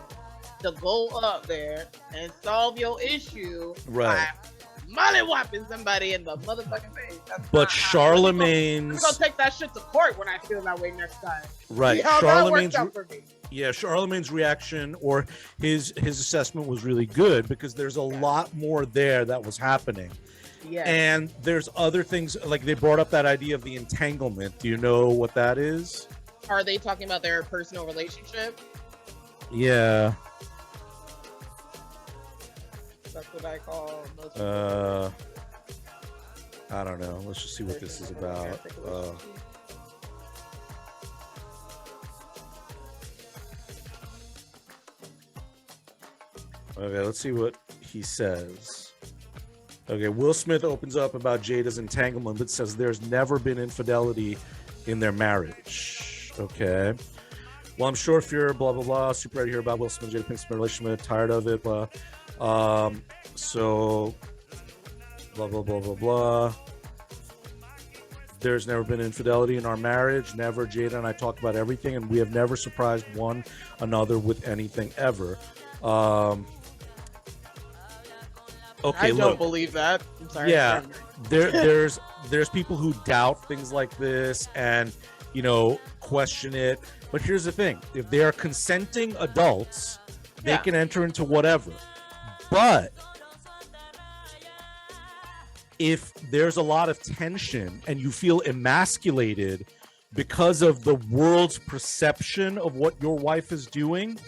to go up there and solve your issue by molly-whopping somebody in the motherfucking face. But Charlemagne's... I'm gonna take that shit to court when I feel that way next time. Right. Charlemagne's... Charlemagne's reaction or his assessment was really good because there's a lot more there that was happening. Yeah. And there's other things, like they brought up that idea of the entanglement. Do you know what that is? Are they talking about their personal relationship? Yeah. That's what I call most I don't know. Let's just see what this is about. Okay, let's see what he says. Okay, Will Smith opens up about Jada's entanglement, but says there's never been infidelity in their marriage. much. Okay. Well, I'm sure if you're blah blah blah, super ready to hear about Will Smith and Jada Pink's relationship, tired of it, blah. So blah blah blah blah blah. There's never been infidelity in our marriage. Never. Jada and I talk about everything, and we have never surprised one another with anything ever. Okay, I don't believe that. I'm sorry. Yeah, there's people who doubt things like this and, you know, question it. But here's the thing: if they are consenting adults, they can enter into whatever. But if there's a lot of tension and you feel emasculated because of the world's perception of what your wife is doing,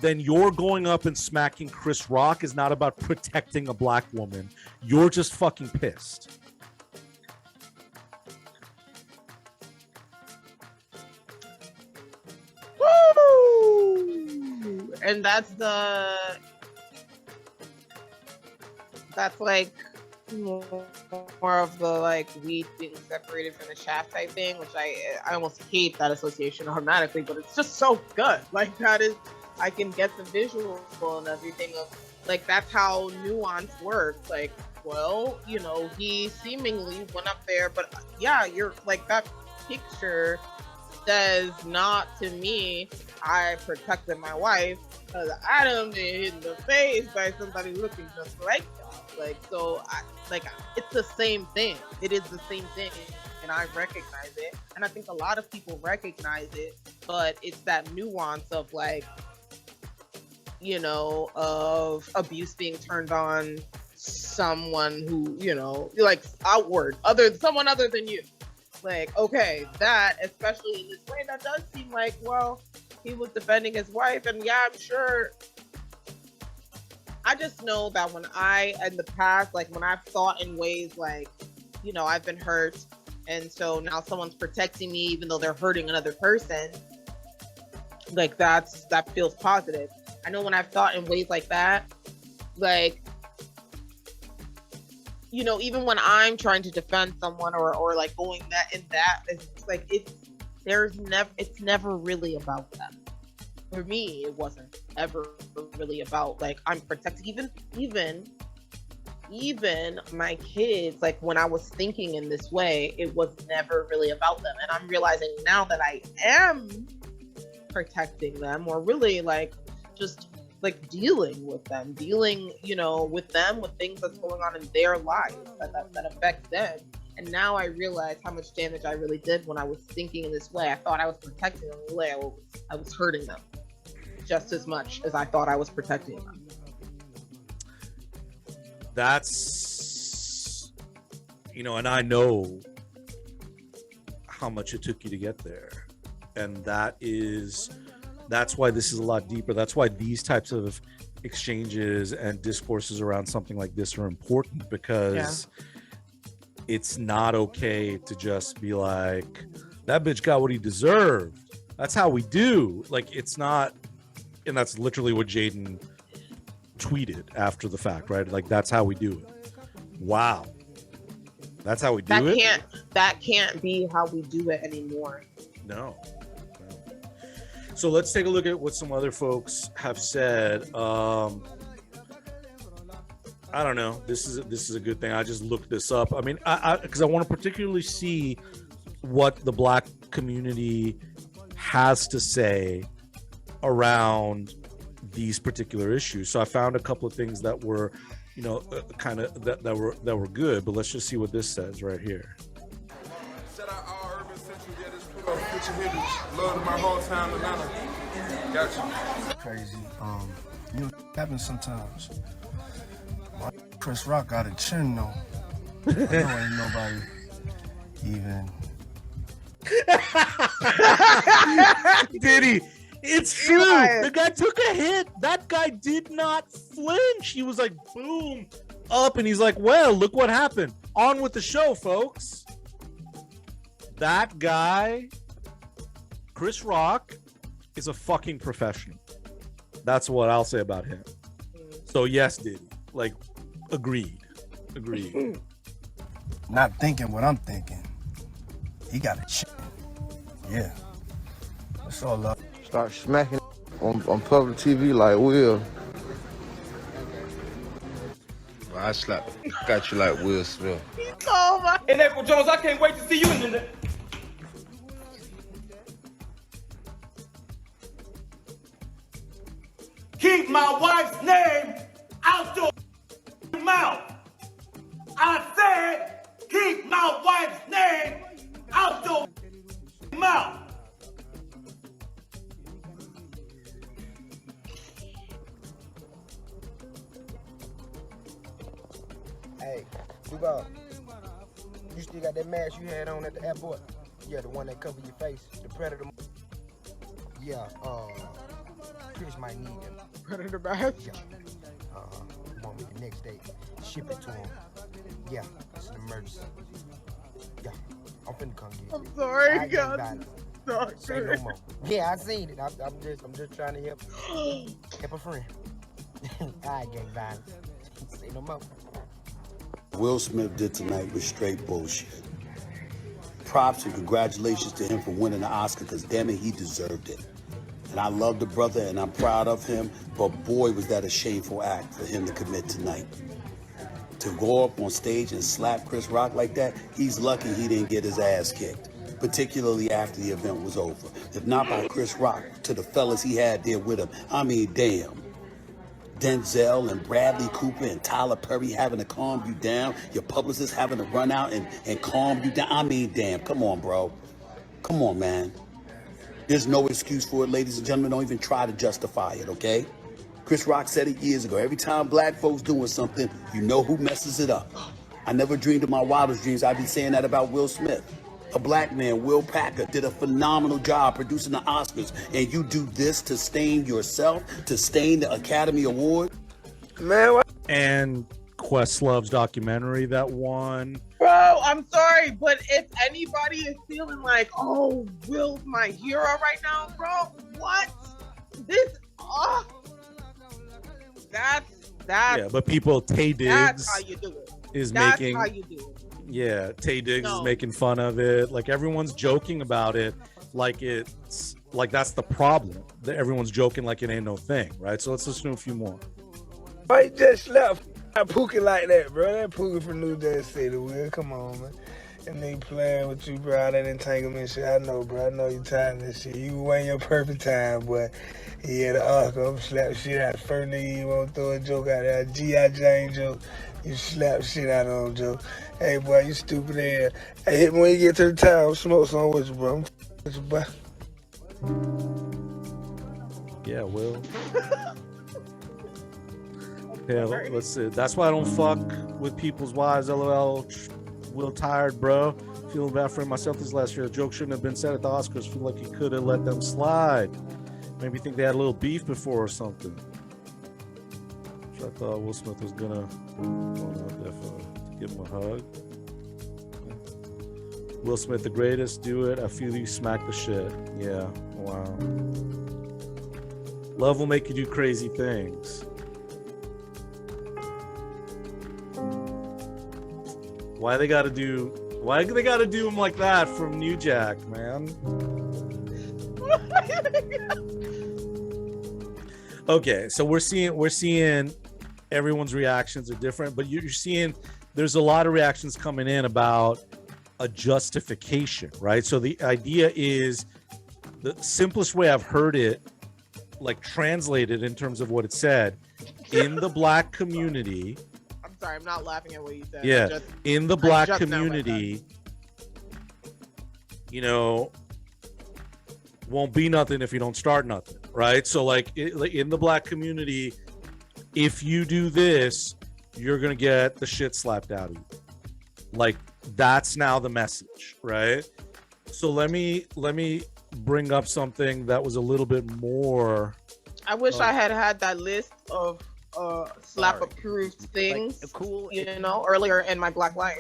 then you're going up and smacking Chris Rock is not about protecting a black woman. You're just fucking pissed. Woo! And that's like more of the like weed being separated from the shaft type thing, which I almost hate that association automatically, but it's just so good. Like that is, I can get the visual and everything of like that's how nuance works. Like, well, you know, he seemingly went up there, but yeah, you're like that picture says not to me. I protected my wife because Adam been hit in the face by somebody looking just like that. Like, so it's the same thing. It is the same thing, and I recognize it, and I think a lot of people recognize it, but it's that nuance of like, you know, of abuse being turned on someone who, you know, like outward, someone other than you. Like, okay, that, especially in this way, that does seem like, well, he was defending his wife, and yeah, I'm sure. I just know that when in the past, like when I've thought in ways like, you know, I've been hurt, and so now someone's protecting me even though they're hurting another person, like that feels positive. I know when I've thought in ways like that, like, you know, even when I'm trying to defend someone or like going it's like it's never really about them. For me, it wasn't ever really about like I'm protecting even my kids. Like when I was thinking in this way, it was never really about them, and I'm realizing now that I am protecting them, or really like just like dealing with them, you know, with them, with things that's going on in their lives that affect them. And now I realize how much damage I really did when I was thinking in this way. I thought I was protecting them, really I was hurting them just as much as I thought I was protecting them. That's, you know, and I know how much it took you to get there. And that's why this is a lot deeper. That's why these types of exchanges and discourses around something like this are important, because it's not okay to just be like, that bitch got what he deserved. That's how we do. Like, it's not, and that's literally what Jaden tweeted after the fact, right? Like, that's how we do it. Wow. That's how we do it? That can't be how we do it anymore. No. So let's take a look at what some other folks have said. I don't know. This is a good thing. I just looked this up. I mean, because I want to particularly see what the black community has to say around these particular issues. So I found a couple of things that were, you know, kind of that were good. But let's just see what this says right here. Love my whole time in Atlanta. Gotcha. Crazy. You know, happens sometimes. Chris Rock got a chin though. I know ain't nobody even. Did he? It's true. The guy took a hit. That guy did not flinch. He was like, boom, up, and he's like, well, look what happened. On with the show, folks. That guy, Chris Rock, is a fucking professional. That's what I'll say about him. So yes, Diddy. Like, agreed. Not thinking what I'm thinking. He got a chin. Yeah. It's all love. Start smacking on public TV like Will. I got you like Will Smith. Oh my. And April Jones, I can't wait to see you in the. Keep my wife's name out your mouth. I said, keep my wife's name out your mouth. Hey, Duval, you still got that mask you had on at the airport? Yeah, the one that covered your face, the Predator. Yeah, Chris might need them. Predator mask? Yeah. Want me the next day, ship it to him. Yeah, it's an emergency. Yeah, I'm finna come get it. I'm sorry, I God. Say no more. Yeah, I seen it. I'm just trying to help a friend. I gang violence. Say no more. Will Smith did tonight was straight bullshit. Props and congratulations to him for winning the Oscar, because damn it, he deserved it. And I love the brother and I'm proud of him, but boy, was that a shameful act for him to commit tonight. To go up on stage and slap Chris Rock like that, he's lucky he didn't get his ass kicked, particularly after the event was over. If not by Chris Rock, to the fellas he had there with him. I mean, damn. Denzel and Bradley Cooper and Tyler Perry having to calm you down, your publicist having to run out and calm you down. I mean, damn, come on, bro. Come on, man. There's no excuse for it, ladies and gentlemen. Don't even try to justify it, okay? Chris Rock said it years ago. Every time black folks doing something, you know who messes it up. I never dreamed in my wildest dreams I'd be saying that about Will Smith. A black man, Will Packer, did a phenomenal job producing the Oscars, and you do this to stain yourself, to stain the Academy Award? Man, what? And Questlove's documentary that won. Bro, I'm sorry, but if anybody is feeling like, oh, Will's my hero right now, bro, what? This, that's yeah, but people, Tay Diggs that's how you do it. is That's making, how you do it. yeah, Tay Diggs No. is making fun of it. Like everyone's joking about it, like it's like that's the problem. That everyone's joking like it ain't no thing, right? So let's listen to a few more. Why you just left Pookie like that, bro? That Pookie from New Jersey City, Will. Come on, man. And they playing with you, bro. That entanglement shit. I know, bro. I know you tired of this shit. You waiting your perfect time, boy. Yeah, the Oscar. I'm slap shit out. First nigga you want to throw a joke out there. G.I. Jane joke. You slap shit out of him, Joe. Hey, boy, you stupid ass. Hey, hit me when you get to the town. Smoke some with you, bro. I'm with you, boy. Yeah, Will. Yeah, let's see. That's why I don't fuck with people's wives. LOL. Will tired, bro. Feeling bad for myself this last year. The joke shouldn't have been said at the Oscars. Feel like he could have let them slide. Maybe think they had a little beef before or something. So I thought Will Smith was gonna give him a hug. Will Smith, the greatest. Do it. I feel you smack the shit. Yeah. Wow. Love will make you do crazy things. Why they gotta do him like that from New Jack, man? Okay, so we're seeing everyone's reactions are different, but you're seeing there's a lot of reactions coming in about a justification, right? So the idea is, the simplest way I've heard it, like translated in terms of what it said, in the black community. I'm sorry, I'm not laughing at what you said. Yeah, in the black community, you know, won't be nothing if you don't start nothing, right? So like in the black community, if you do this, you're gonna get the shit slapped out of you. Like that's now the message, right? So let me bring up something that was a little bit more. I wish I had that list of slap approved things, like, cool, you know, earlier in my Black Life.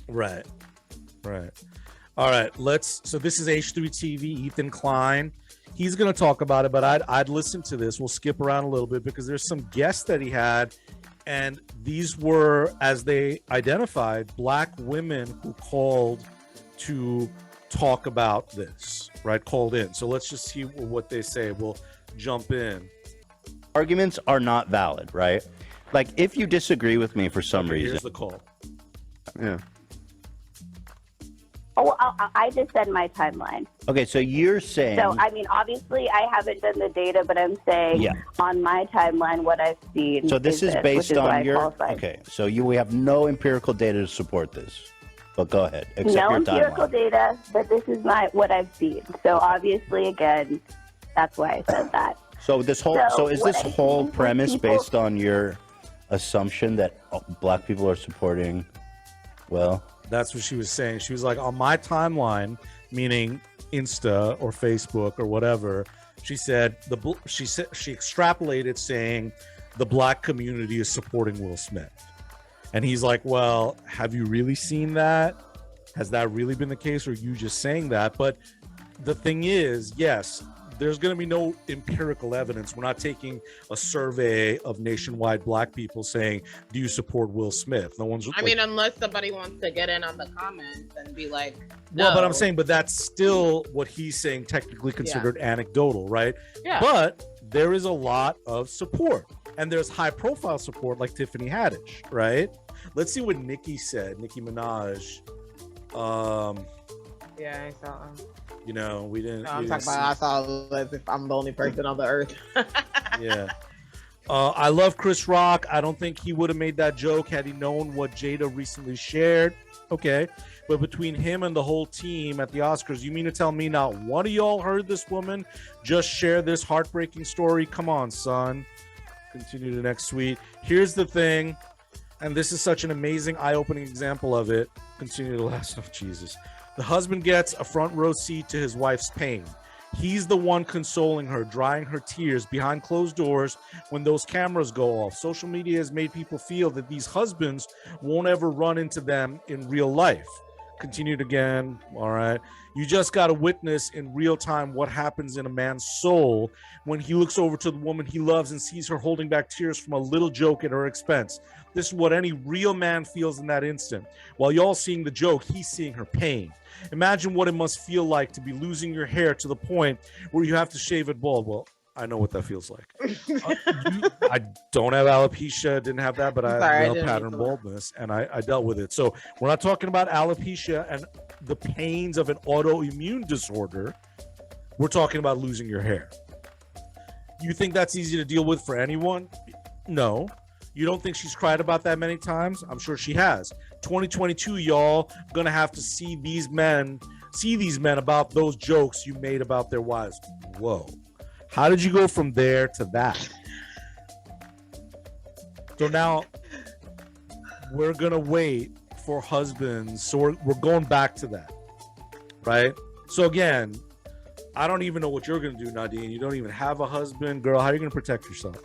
Right. All right, so this is H3 TV, Ethan Klein. He's going to talk about it, but I'd listen to this. We'll skip around a little bit because there's some guests that he had, and these were, as they identified, black women who called to talk about this, right? Called in. So let's just see what they say. We'll jump in. Arguments are not valid, right? Like, if you disagree with me for some reason. Here's the call. Yeah. Oh, I just said my timeline. Okay, so you're saying. So, I mean, obviously, I haven't done the data, but I'm saying on my timeline, what I've seen. So this is based on your. qualified. Okay, so we have no empirical data to support this. But go ahead. Except No your empirical timeline. data, but this is what I've seen. So obviously, again, that's why I said that. So this whole. So is what this I've whole seen with premise people- based on your assumption that black people are supporting? Well. That's what she was saying. She was like, on my timeline, meaning Insta or Facebook or whatever, she said she extrapolated saying the black community is supporting Will Smith. And he's like, well, have you really seen that? Has that really been the case, or are you just saying that? But the thing is, yes, there's going to be no empirical evidence. We're not taking a survey of nationwide black people saying, do you support Will Smith? No one's. I mean, unless somebody wants to get in on the comments and be like, no. Well, but I'm saying, but that's still what he's saying, technically considered anecdotal, right? Yeah. But there is a lot of support, and there's high profile support like Tiffany Haddish, right? Let's see what Nicki said. Nicki Minaj. Yeah, I saw him. You know, we didn't. No, I'm we talking didn't about I saw as if I'm the only person on the earth. Yeah. I love Chris Rock. I don't think he would have made that joke had he known what Jada recently shared. Okay. But between him and the whole team at the Oscars, you mean to tell me not one of y'all heard this woman just share this heartbreaking story? Come on, son. Continue to next tweet. Here's the thing, and this is such an amazing, eye-opening example of it. Continue to last. Oh, Jesus. The husband gets a front row seat to his wife's pain. He's the one consoling her, drying her tears behind closed doors when those cameras go off. Social media has made people feel that these husbands won't ever run into them in real life. Continued again. All right. You just got to witness in real time what happens in a man's soul when he looks over to the woman he loves and sees her holding back tears from a little joke at her expense. This is what any real man feels in that instant. While y'all seeing the joke, he's seeing her pain. Imagine what it must feel like to be losing your hair to the point where you have to shave it bald. Well, I know what that feels like. I don't have alopecia, didn't have that, but I have male pattern baldness, and I dealt with it. So we're not talking about alopecia and the pains of an autoimmune disorder. We're talking about losing your hair. You think that's easy to deal with for anyone? No. You don't think she's cried about that many times? I'm sure she has. 2022, y'all gonna have to see these men about those jokes you made about their wives. Whoa. How did you go from there to that? So now we're gonna wait for husbands. So we're going back to that, right? So again, I don't even know what you're gonna do, Nadine. You don't even have a husband, girl. How are you gonna protect yourself?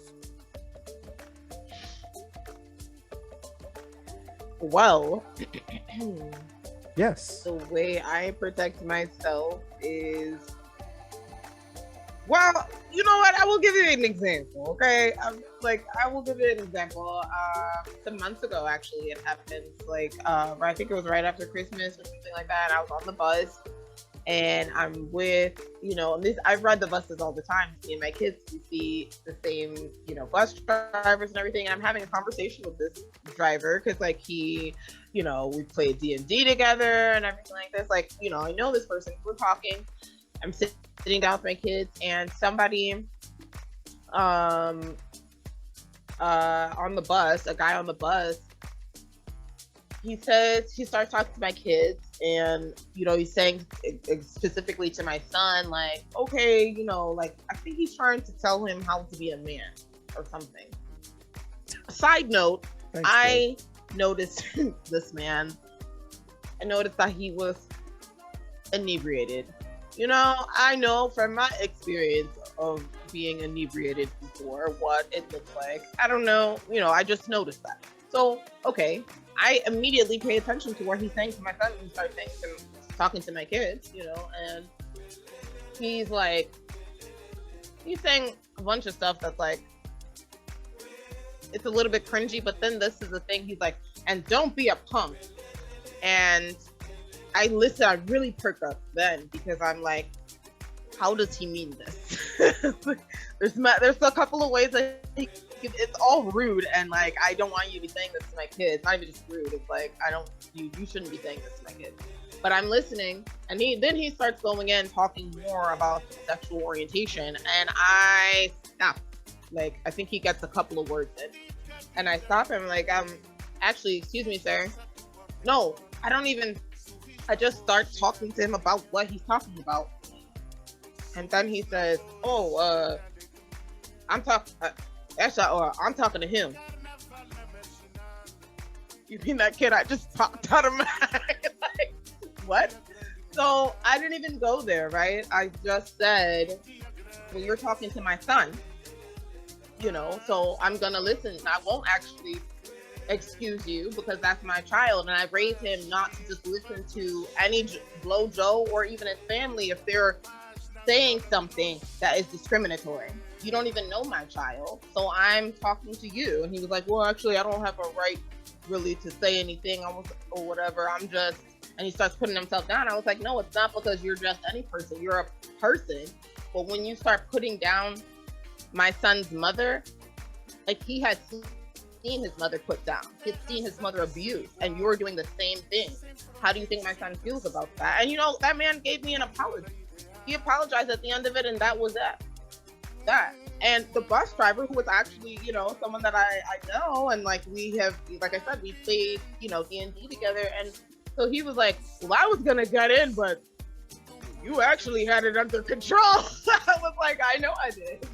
Well, yes. The way I protect myself is, well, you know what? I will give you an example, okay? I will give you an example. Some months ago, actually, it happened. I think it was right after Christmas or something like that. I was on the bus, and I'm with, I've ride the buses all the time. Me and my kids, we see the same, bus drivers and everything. And I'm having a conversation with this driver because, he, we played D&D together and everything like this. I know this person. We're talking. I'm sitting down with my kids, and somebody, on the bus, a guy on the bus, he starts talking to my kids, and he's saying specifically to my son, okay, I think he's trying to tell him how to be a man or something. Side note, thanks, I noticed this man. I noticed that he was inebriated. I know from my experience of being inebriated before what it looks like. I don't know, I just noticed that. So, okay, I immediately pay attention to what he's saying to my son and start talking to my kids, and he's saying a bunch of stuff that's it's a little bit cringy, but then this is the thing, he's like, and don't be a punk. And I listen, I really perk up then because I'm like, how does he mean this? There's a couple of ways that it's all rude, and like, I don't want you to be saying this to my kids. Not even just rude. It's like, you shouldn't be saying this to my kids. But I'm listening, and then he starts going in talking more about sexual orientation, and I stop. Like, I think he gets a couple of words in, and I stop him like, actually, excuse me, sir. No, I just start talking to him about what he's talking about. And then he says, oh, I'm talking to him. You mean that kid I just popped out of my like, what? So I didn't even go there, right? I just said, well, you're talking to my son, so I'm gonna listen. I won't actually excuse you because that's my child, and I raised him not to just listen to any Blow Joe or even his family if they're saying something that is discriminatory. You don't even know my child, so I'm talking to you. And he was like, well, actually, I don't have a right really to say anything or whatever. I'm just, and he starts putting himself down. I was like, no, it's not because you're just any person. You're a person. But when you start putting down my son's mother, like, he has seen his mother put down. He's seen his mother abused, and you're doing the same thing. How do you think my son feels about that? And that man gave me an apology. He apologized at the end of it, and that was that. And the bus driver, who was actually, someone that I know, and like, we have, like I said, we played, D&D together, and so he was like, well, I was gonna get in, but you actually had it under control. I was like, I know I did.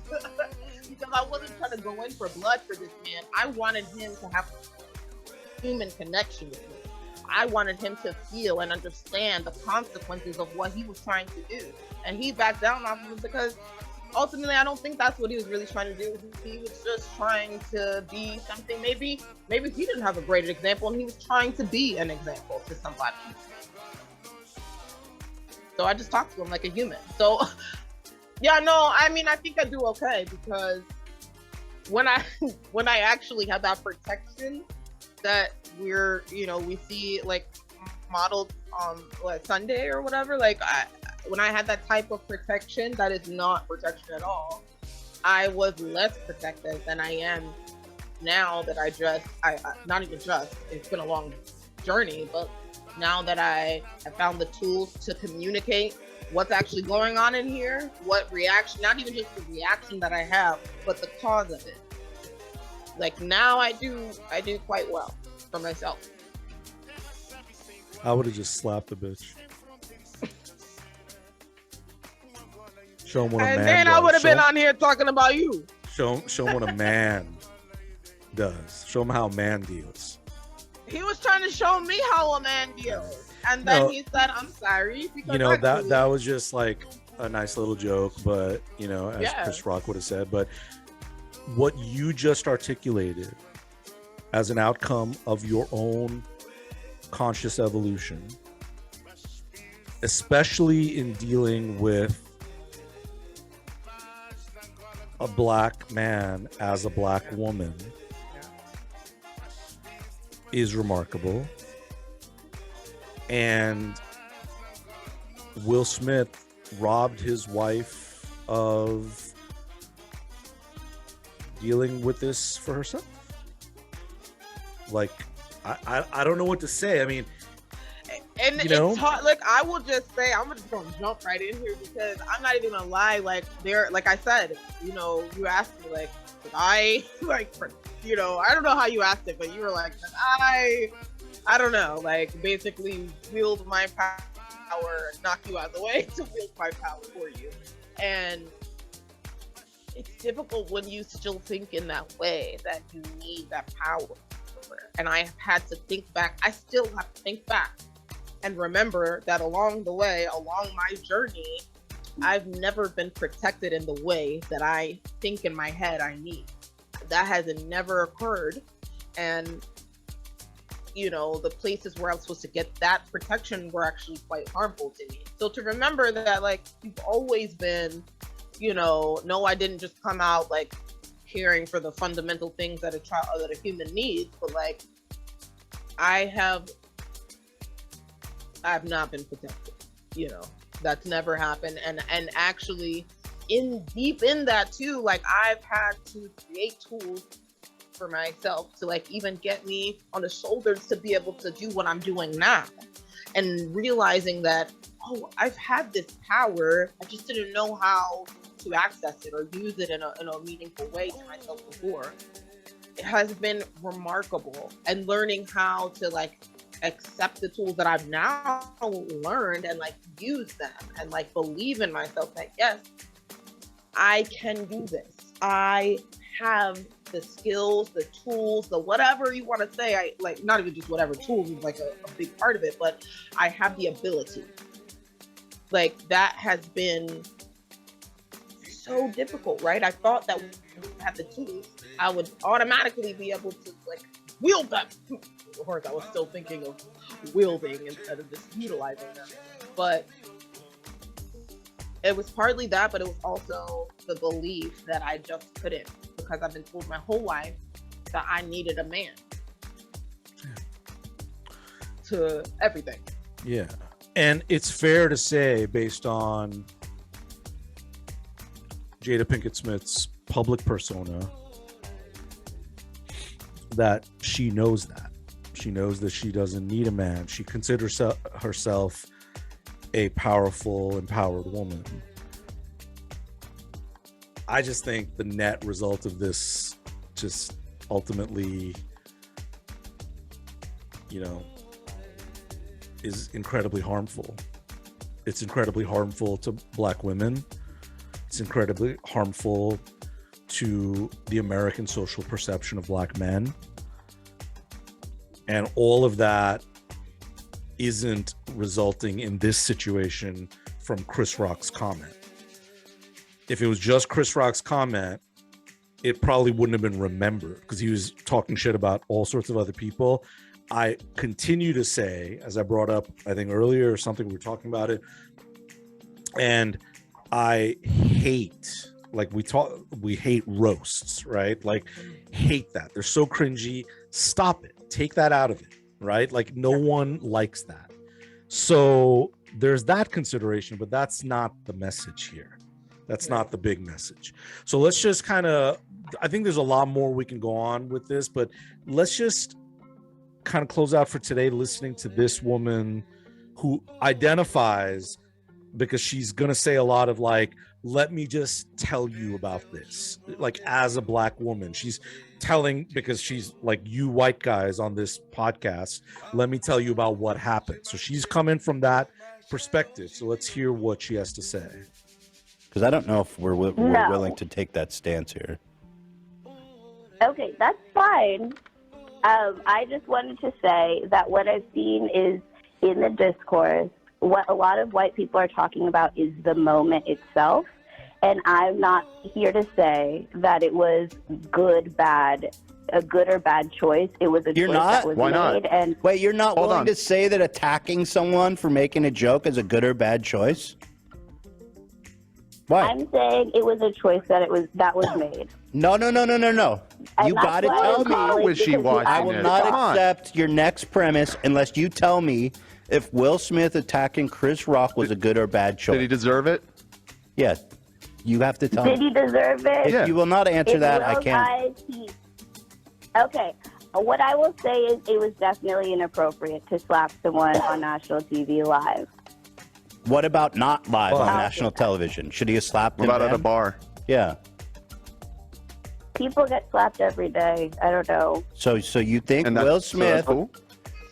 Because I wasn't trying to go in for blood for this man. I wanted him to have a human connection with me. I wanted him to feel and understand the consequences of what he was trying to do. And he backed down off of it because ultimately I don't think that's what he was really trying to do. He was just trying to be something. Maybe he didn't have a great example, and he was trying to be an example to somebody. So I just talked to him like a human. So yeah, no, I mean, I think I do okay because when I actually have that protection that we see like modeled on Sunday or whatever, like when I had that type of protection that is not protection at all, I was less protected than I am now that not even just, it's been a long journey, but now that I have found the tools to communicate what's actually going on in here, what reaction, not even just the reaction that I have, but the cause of it. Like, now I do quite well for myself. I would have just slapped the bitch. Show him what a man does. And then I would have been on here talking about you. Show him what a man does. Show him how a man deals. He was trying to show me how a man deals. And then he said, I'm sorry. That was just like a nice little joke, but, as Chris Rock would have said. But what you just articulated as an outcome of your own conscious evolution, especially in dealing with a black man as a black woman, is remarkable. And Will Smith robbed his wife of dealing with this for herself. Like, I don't know what to say. I mean, and it's hard. Like, I will just say, I'm just gonna jump right in here because I'm not even gonna lie. Like, like I said, you asked me, like, did I I don't know how you asked it, but you were like, I don't know, like, basically wield my power, knock you out of the way to wield my power for you. And it's difficult when you still think in that way, that you need that power. And I have had to think back. I still have to think back and remember that along the way, along my journey, I've never been protected in the way that I think in my head I need. That has never occurred. And the places where I was supposed to get that protection were actually quite harmful to me. So to remember that, like, you've always been, no, I didn't just come out like caring for the fundamental things that a human needs, but like, I have I've not been protected. You know, that's never happened. And actually, deep in that too, like I've had to create tools for myself to like even get me on the shoulders to be able to do what I'm doing now, and realizing that, oh, I've had this power, I just didn't know how to access it or use it in a meaningful way to myself before. It has been remarkable, and learning how to like accept the tools that I've now learned and like use them and like believe in myself that yes, I can do this. I have the skills, the tools, the whatever you want to say. I like, not even just whatever, tools is like a big part of it, but I have the ability. Like that has been so difficult, right? I thought that when I had the tools, I would automatically be able to like wield them. Of course, I was still thinking of wielding instead of just utilizing them. But it was partly that, but it was also the belief that I just couldn't, because I've been told my whole life that I needed a man to everything. Yeah. And it's fair to say, based on Jada Pinkett Smith's public persona, that she knows that. She knows that she doesn't need a man. She considers herself a powerful, empowered woman. I just think the net result of this just ultimately, you know, is incredibly harmful. It's incredibly harmful to Black women. It's incredibly harmful to the American social perception of Black men. And all of that isn't resulting in this situation from Chris Rock's comment. If it was just Chris Rock's comment, it probably wouldn't have been remembered because he was talking shit about all sorts of other people. I continue to say, as I brought up, I think earlier or something, we were talking about it, and I hate, like we hate roasts, right? Like, hate that. They're so cringy. Stop it. Take that out of it, right? Like, no one likes that. So there's that consideration, but that's not the message here. That's not the big message. So let's just kind of, I think there's a lot more we can go on with this, but let's just kind of close out for today listening to this woman who identifies, because she's going to say a lot of like, let me just tell you about this. Like, as a Black woman, she's telling, because she's like, you white guys on this podcast, let me tell you about what happened. So she's coming from that perspective. So let's hear what she has to say. Because I don't know if we're willing to take that stance here. Okay, that's fine. I just wanted to say that what I've seen is in the discourse, what a lot of white people are talking about is the moment itself. And I'm not here to say that it was a good or bad choice. It was a choice that was made. And wait, you're not willing to say that attacking someone for making a joke is a good or bad choice? Why? I'm saying it was a choice that was made. No. And You got to tell me. I will not accept your next premise unless you tell me if Will Smith attacking Chris Rock was a good or bad choice. Did he deserve it? Yes. You have to tell me. Did he deserve it? If you will not answer that, I can't. Okay. What I will say is it was definitely inappropriate to slap someone on national TV live. What about not live on national television? Should he have slapped him? What about then? at a bar? Yeah. People get slapped every day. I don't know. So you think Will Smith? So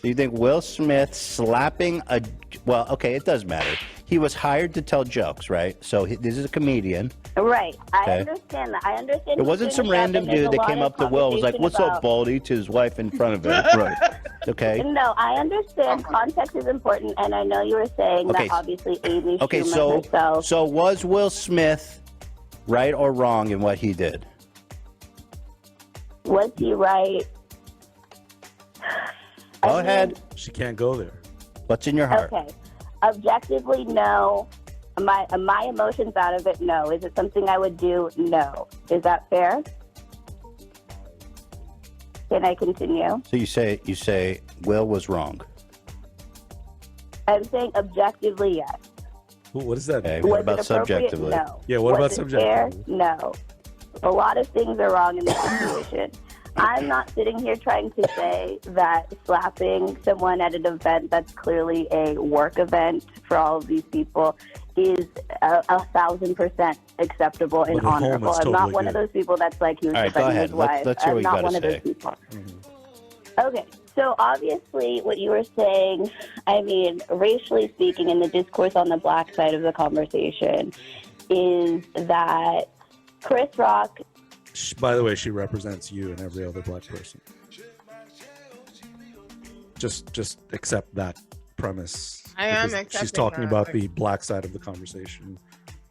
you think Will Smith slapping a? Well, okay, it does matter. He was hired to tell jokes, right? So this is a comedian. Right. I Okay. understand that. I understand. It wasn't some random dude that came up to Will and was like, "What's up, Baldy?" to his wife in front of him. Right. Okay. No, I understand. Context is important, and I know you were saying Okay. that obviously Amy Okay. Schumer herself. So was Will Smith right or wrong in what he did? Was he right? Go ahead. She can't go there. What's in your heart? Okay. Objectively, no. My emotions out of it, no. Is it something I would do? No. Is that fair? Can I continue? So you say Will was wrong. I'm saying objectively, yes. What does that mean? What Was about it appropriate? subjectively? No. Yeah, what Was about it fair? subjectively? No. A lot of things are wrong in this situation. I'm not sitting here trying to say that slapping someone at an event that's clearly a work event for all of these people is 1,000% acceptable and But at home, honorable. it's I'm not totally one of good. those people that's like, he was All right, go defending ahead. his wife. Let's hear what I'm you not gotta one of say. those people. Okay, so obviously what you were saying, I mean, racially speaking, in the discourse on the black side of the conversation, is that Chris Rock. By the way, she represents you and every other black person. Just accept that premise. I am because accepting she's talking that. about the black side of the conversation.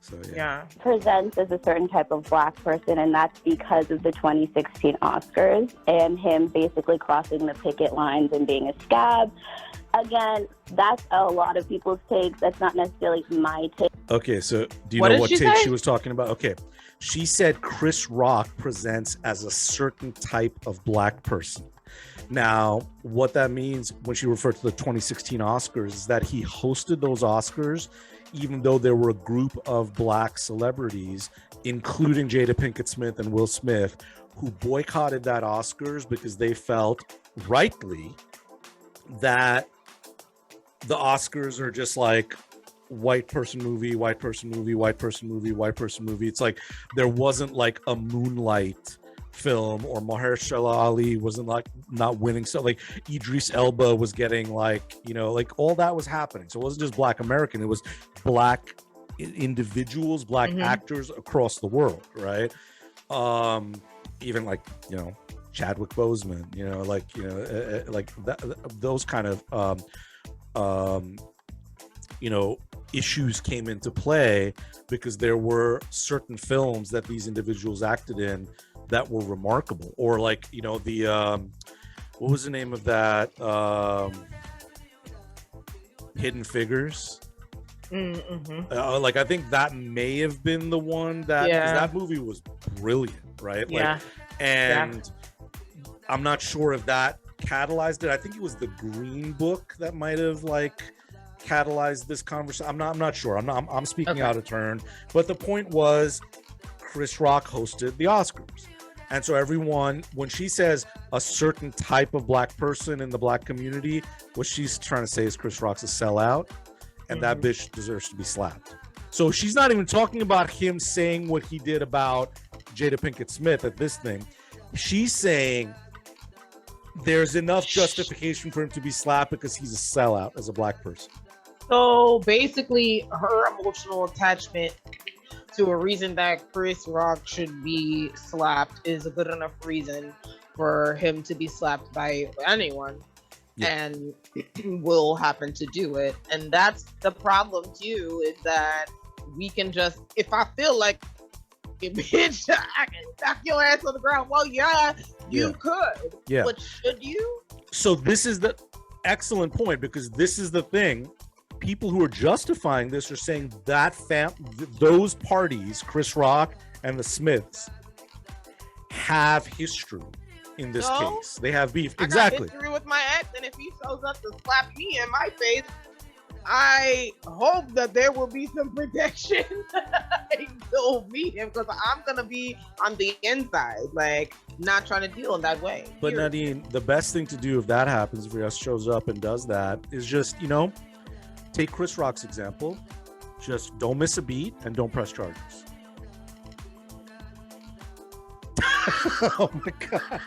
So yeah. Presents as a certain type of black person, and that's because of the 2016 Oscars and him basically crossing the picket lines and being a scab. Again, that's a lot of people's takes. That's not necessarily my take. Okay, so do you What know did what she take say? she was talking about? Okay, she said Chris Rock presents as a certain type of black person. Now, what that means when she referred to the 2016 Oscars is that he hosted those Oscars, even though there were a group of black celebrities, including Jada Pinkett Smith and Will Smith, who boycotted that Oscars because they felt, rightly, that the Oscars are just like white person movie, white person movie, white person movie, white person movie. It's like there wasn't like a Moonlight film, or Mahershala Ali wasn't like not winning. So like Idris Elba was getting like, you know, like all that was happening. So it wasn't just black American, it was black individuals, black actors across the world, right? Even like, you know, Chadwick Boseman, you know, like, you know, like that, those kind of you know, issues came into play because there were certain films that these individuals acted in that were remarkable. Or like, you know, the what was the name of that Hidden Figures? Like I think that may have been the one that, because that movie was brilliant, right? Like, and I'm not sure if that catalyzed it. I think it was the Green Book that might have like catalyzed this conversation. I'm not sure. I'm speaking out of turn. But the point was, Chris Rock hosted the Oscars. And so everyone, when she says a certain type of black person in the black community, what she's trying to say is Chris Rock's a sellout, and that bitch deserves to be slapped. So she's not even talking about him saying what he did about Jada Pinkett Smith at this thing. She's saying there's enough justification for him to be slapped because he's a sellout as a black person. So basically, her emotional attachment to a reason that Chris Rock should be slapped is a good enough reason for him to be slapped by anyone, and will happen to do it. And that's the problem too, is that we can just, if I feel like bitch, I can knock your ass on the ground. Well, yeah, you could. Yeah. But should you? So this is the excellent point, because this is the thing. People who are justifying this are saying that those parties, Chris Rock and the Smiths, have history in this case. They have beef. Exactly. I got history with my ex, and if he shows up to slap me in my face, I hope that there will be some protection until meet him, because I'm gonna be on the inside, like not trying to deal in that way. But Nadine, the best thing to do if that happens, if he shows up and does that, is just, you know, take Chris Rock's example. Just don't miss a beat and don't press charges. Oh my God.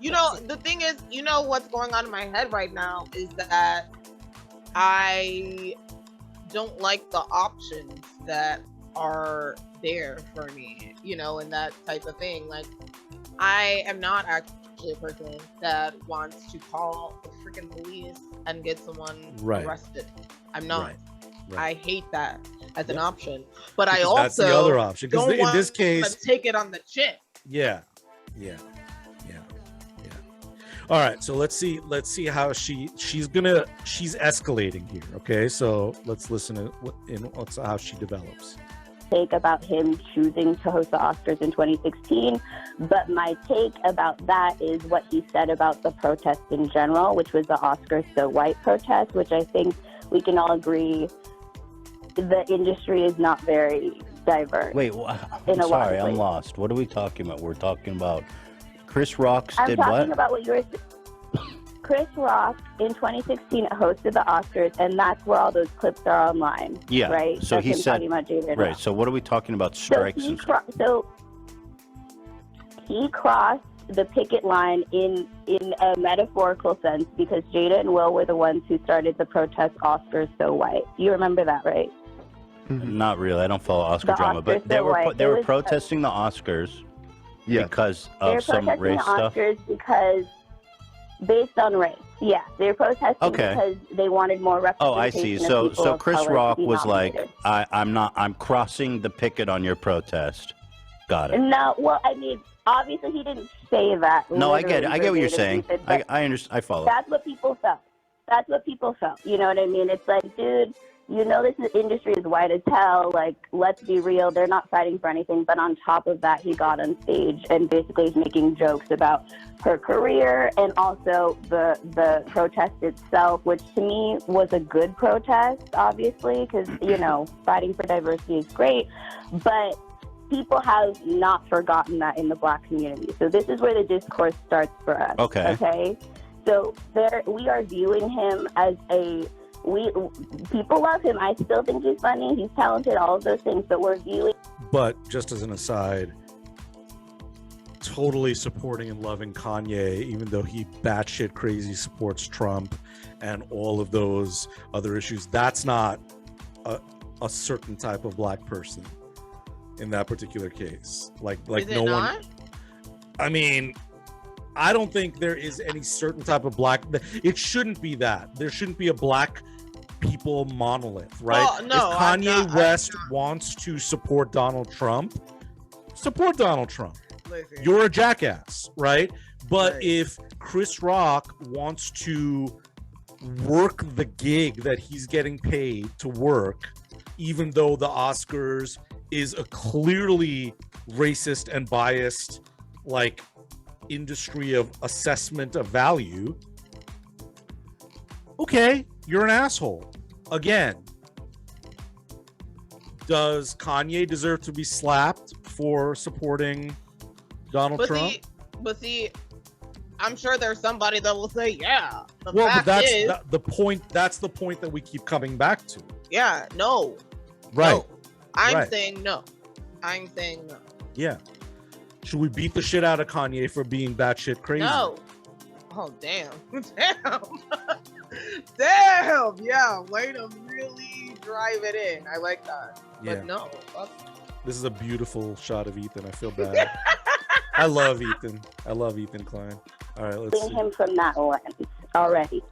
You know, the thing is, you know what's going on in my head right now is that I don't like the options that are there for me, you know, and that type of thing. Like, I am not actually a person that wants to call the freaking police and get someone arrested. I'm not. I hate that as an option. But because I also that's the other option. Because in this case, take it on the chin. Yeah. All right, so let's see how she's escalating here. Okay, so let's listen to how she develops. Take about him choosing to host the Oscars in 2016, but my take about that is what he said about the protest in general, which was the Oscars So White protest, which I think we can all agree the industry is not very diverse. Wait, in a lot sorry, of I'm ways. lost. What are we talking about? We're talking about Chris Rock I'm did talking what? about what you were Chris Rock in 2016 hosted the Oscars, and that's where all those clips are online. Yeah. Right? So That's he him said, talking about Jada right. Rock. So what are we talking about? So Strikes he, and stuff. so he crossed the picket line in a metaphorical sense because Jada and Will were the ones who started the protest Oscars So White. You remember that, right? Not really. I don't follow Oscar The drama, but Oscars they so were white. they It were was- protesting the Oscars because They were of some protesting race the stuff. Oscars because based on race. Yeah, they were protesting Okay. because they wanted more Oh, I representation see. of So people so of Chris color to Rock be was like, nominated. I'm crossing the picket on your protest. Got it. No, well, I mean, obviously he didn't say that. No, I get it. literally I get what you're verbatim, saying. he said, but I understand. I follow. that's what people felt. That's what people felt. You know what I mean? It's like, dude, you know this industry is white as hell. Like, let's be real. They're not fighting for anything. But on top of that, he got on stage and basically is making jokes about her career and also the protest itself, which to me was a good protest, obviously, because, you know, fighting for diversity is great. But people have not forgotten that in the Black community. So this is where the discourse starts for us. Okay. Okay? So we are viewing him as people love him. I still think he's funny. He's talented, all of those things, but we're viewing. But just as an aside, totally supporting and loving Kanye, even though he batshit crazy supports Trump and all of those other issues. That's not a certain type of Black person in that particular case. Like Is it no not? one. I mean, I don't think there is any certain type of Black. It shouldn't be that. There shouldn't be a Black people monolith, right? Well, no, if I'm Kanye not- West wants to support Donald Trump, support Donald Trump. Listen. You're a jackass, right? But if Chris Rock wants to work the gig that he's getting paid to work, even though the Oscars is a clearly racist and biased, like, industry of assessment of value, okay, you're an asshole. Again, does Kanye deserve to be slapped for supporting Donald Trump? See, I'm sure there's somebody that will say, yeah. The Well, but fact that's is, the point. That's the point that we keep coming back to. yeah, no. Right. No. I'm Right. saying no. I'm saying no. Yeah. Should we beat the shit out of Kanye for being batshit crazy? No. Oh, damn. Damn. Damn. Yeah. Way to really drive it in. I like that. Yeah. But no. Fuck. This is a beautiful shot of Ethan. I feel bad. I love Ethan. I love Ethan Klein. All right, let's Seeing see. him from that lens already.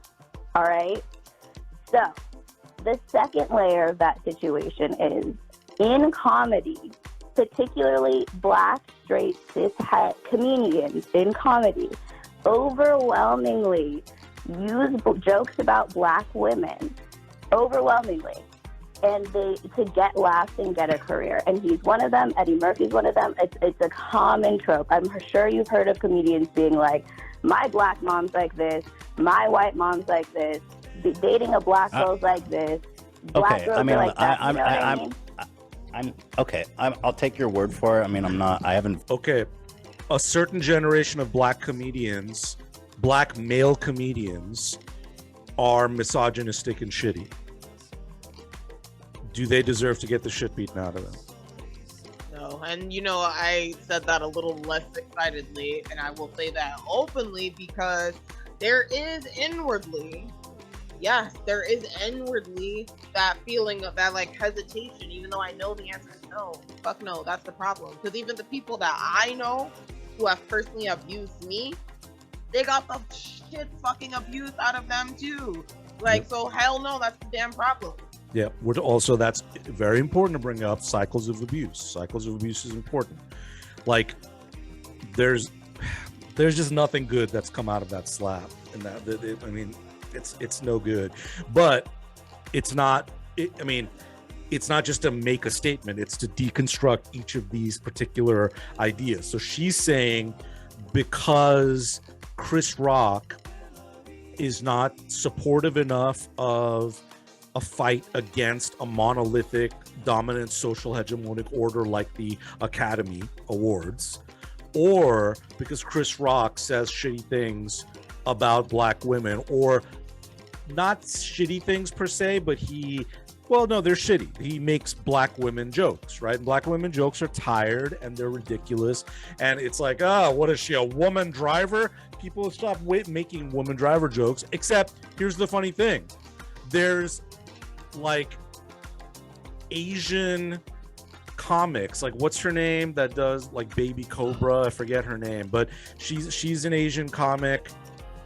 All right. So the second layer of that situation is in comedy, particularly Black, straight, cis het comedians in comedy, overwhelmingly use jokes about Black women, overwhelmingly, and to get laughs and get a career. And he's one of them. Eddie Murphy's one of them. It's a common trope. I'm sure you've heard of comedians being like, my Black mom's like this, my white mom's like this, dating a Black girl's like this, Black Okay, girls I mean, are like that. You know what I mean? I'm okay. I'll take your word for it. I mean, I haven't. Okay, a certain generation of Black comedians, Black male comedians, are misogynistic and shitty. Do they deserve to get the shit beaten out of them? No. And, you know, I said that a little less excitedly, and I will say that openly because there is inwardly, yes, there is inwardly that feeling of that, like, hesitation, even though I know the answer is no. Fuck no, that's the problem. Because even the people that I know who have personally abused me, they got the shit fucking abused out of them too. Like, so hell no, that's the damn problem. Yeah, that's very important to bring up cycles of abuse. Cycles of abuse is important. Like, there's just nothing good that's come out of that slap, and I mean, it's no good. But it's not. It's not just to make a statement. It's to deconstruct each of these particular ideas. So she's saying because Chris Rock is not supportive enough of a fight against a monolithic, dominant social hegemonic order like the Academy Awards, or because Chris Rock says shitty things about black women, or not shitty things per se, but they're shitty. He makes black women jokes, right? And black women jokes are tired and they're ridiculous. And it's like, what is she, a woman driver? People stop making woman driver jokes. Except, here's the funny thing. There's like Asian comics, like what's her name that does like Baby Cobra? I forget her name, but she's an Asian comic.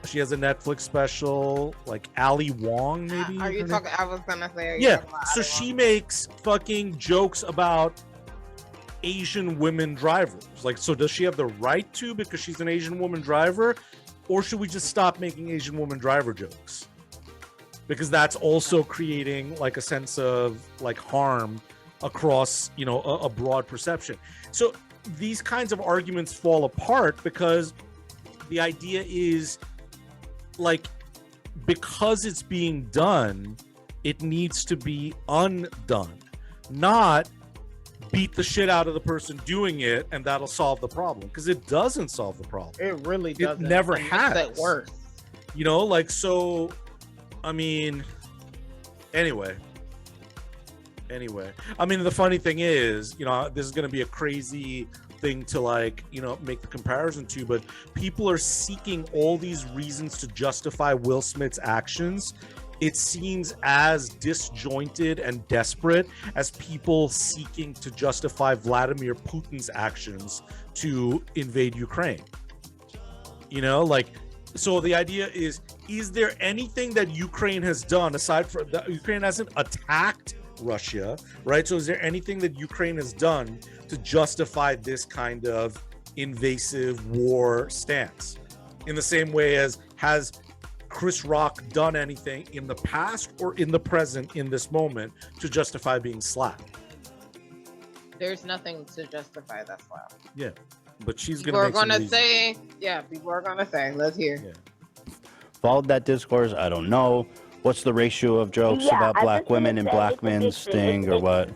She has a Netflix special, like Ali Wong, maybe. Are you talking? I was gonna say. Yeah. So she makes fucking jokes about Asian women drivers. Like, so does she have the right to because she's an Asian woman driver, or should we just stop making Asian woman driver jokes? Because that's also creating like a sense of like harm across, a broad perception. So these kinds of arguments fall apart because the idea is like, because it's being done, it needs to be undone, not beat the shit out of the person doing it and that'll solve the problem, because it doesn't solve the problem. It really doesn't. It never has. Makes it worse. So I mean, anyway, I mean, the funny thing is, this is going to be a crazy thing to make the comparison to, but people are seeking all these reasons to justify Will Smith's actions. It seems as disjointed and desperate as people seeking to justify Vladimir Putin's actions to invade Ukraine. So the idea is there anything that Ukraine has done aside from that? Ukraine hasn't attacked Russia, right? So is there anything that Ukraine has done to justify this kind of invasive war stance? In the same way as, has Chris Rock done anything in the past or in the present in this moment to justify being slapped? There's nothing to justify that slap. Yeah, but she's people are gonna say, let's hear. Yeah. Followed that discourse? I don't know. What's the ratio of jokes about black women and black men's sting, or what?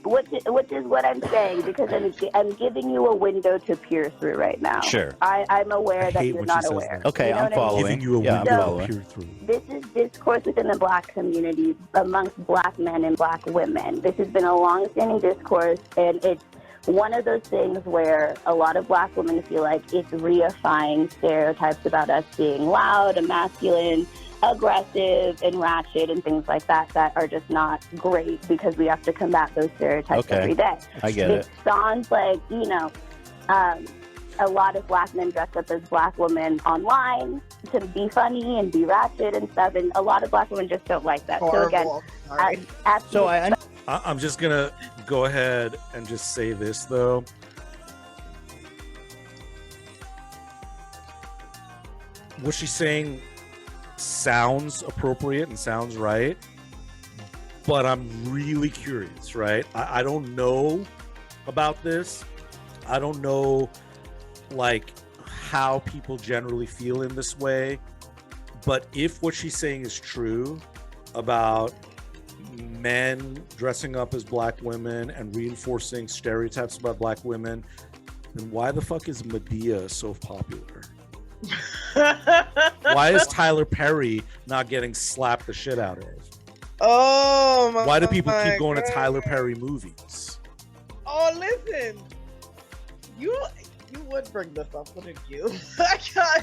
Which is what I'm saying, because I'm giving you a window to peer through right now. Sure. I'm aware that you're not aware. Okay, I'm following. Giving you a window to peer through. This is discourse within the black community amongst black men and black women. This has been a long-standing discourse, and it's one of those things where a lot of black women feel like it's reifying stereotypes about us being loud and masculine, aggressive and ratchet and things like that are just not great, because we have to combat those stereotypes every day. I get it. It sounds like, a lot of black men dress up as black women online to be funny and be ratchet and stuff, and a lot of black women just don't like that. Horrible. So again, I'm just gonna go ahead and just say this though. What she's saying sounds appropriate and sounds right, but I'm really curious, right? I don't know about this. I don't know how people generally feel in this way, but if what she's saying is true about men dressing up as black women and reinforcing stereotypes about black women, then why the fuck is Medea so popular? Why is Tyler Perry not getting slapped the shit out of? Oh my! Why do people keep going to Tyler Perry movies? Oh, listen, you would bring this up, wouldn't you?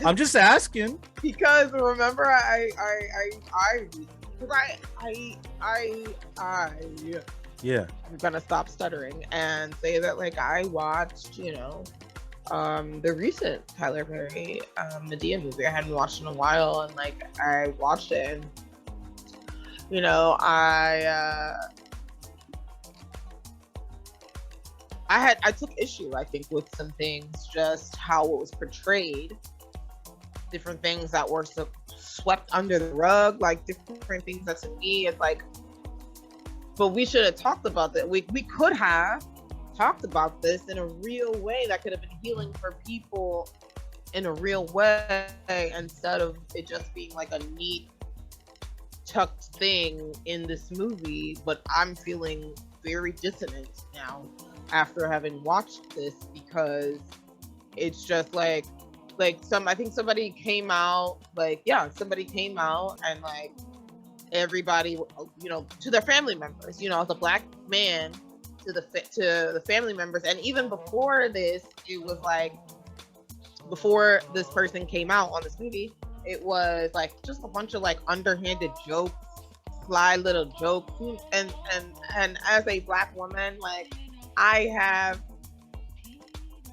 I'm just asking. Because remember, yeah. I'm gonna stop stuttering and say that I watched, the recent Tyler Perry Medea movie. I hadn't watched in a while, and I watched it, and I took issue, I think, with some things, just how it was portrayed, different things that were swept under the rug, different things that to me it's but we should have talked about that. We could have talked about this in a real way that could have been healing for people in a real way, instead of it just being a neat tucked thing in this movie, but I'm feeling very dissonant now after having watched this, because it's just I think somebody came out and like everybody, to their family members, as a black man, to the family members. And even before this, it was like, before this person came out on this movie, it was like just a bunch of like underhanded jokes, sly little jokes. And as a black woman, like, I have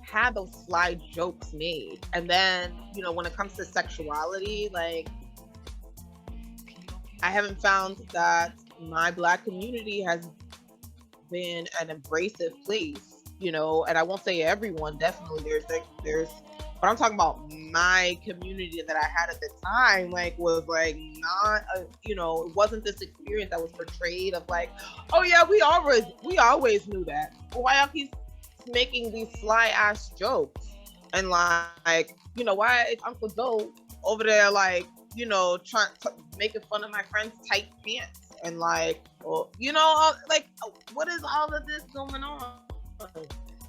had those sly jokes made. And then, when it comes to sexuality, like, I haven't found that my black community has been an abrasive place, and I won't say everyone, definitely there's but I'm talking about my community that I had at the time, like, was like not it wasn't this experience that was portrayed of like, oh yeah, we always knew that. But why y'all keep making these sly ass jokes? And like, why is Uncle Joe over there like, trying to making fun of my friend's tight pants, and like, like, what is all of this going on?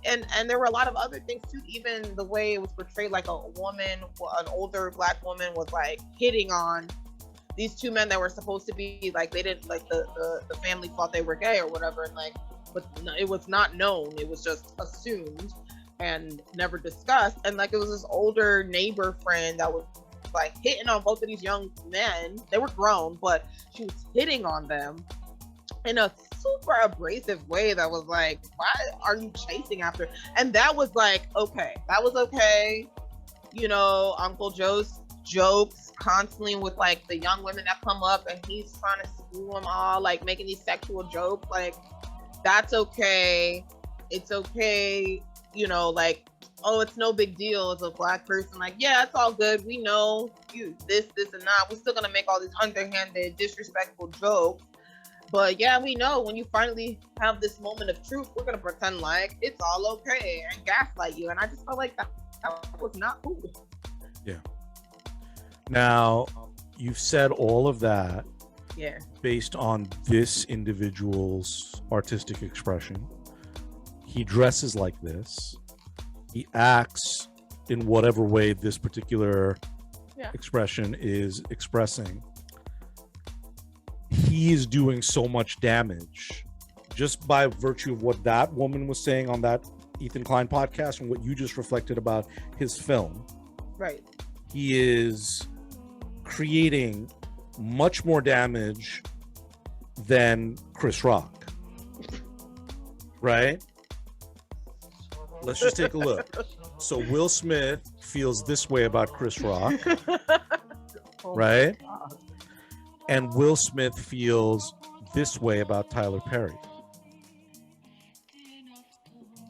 And there were a lot of other things too. Even the way it was portrayed, like an older black woman was like hitting on these two men that were supposed to be like, they didn't like, the family thought they were gay or whatever, and like, but it was not known. It was just assumed and never discussed. And like, it was this older neighbor friend that was like hitting on both of these young men. They were grown, but she was hitting on them in a super abrasive way that was like, why are you chasing after? And that was like, okay, Uncle Joe's jokes constantly with like the young women that come up, and he's trying to screw them all, like making these sexual jokes, like, that's okay. It's okay, like, oh, it's no big deal as a black person. Like, yeah, it's all good. We know you this and that. We're still gonna make all these underhanded, disrespectful jokes. But yeah, we know when you finally have this moment of truth, we're gonna pretend like it's all okay and gaslight you. And I just felt like that was not cool. Yeah. Now, you've said all of that. Yeah. Based on this individual's artistic expression. He dresses like this. He acts in whatever way this particular expression is expressing. He is doing so much damage just by virtue of what that woman was saying on that Ethan Klein podcast and what you just reflected about his film. Right. He is creating much more damage than Chris Rock. Right? Let's just take a look. So Will Smith feels this way about Chris Rock. Right? And Will Smith feels this way about Tyler Perry,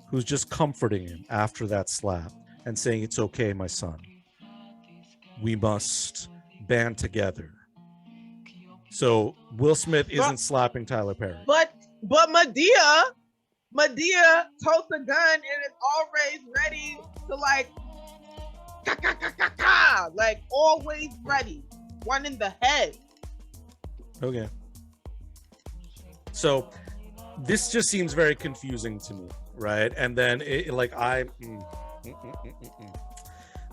who's just comforting him after that slap and saying, it's okay, my son. We must band together. So Will Smith isn't slapping Tyler Perry. But Madea totes a gun and is always ready to like, like always ready. One in the head. Okay. So this just seems very confusing to me, right? And then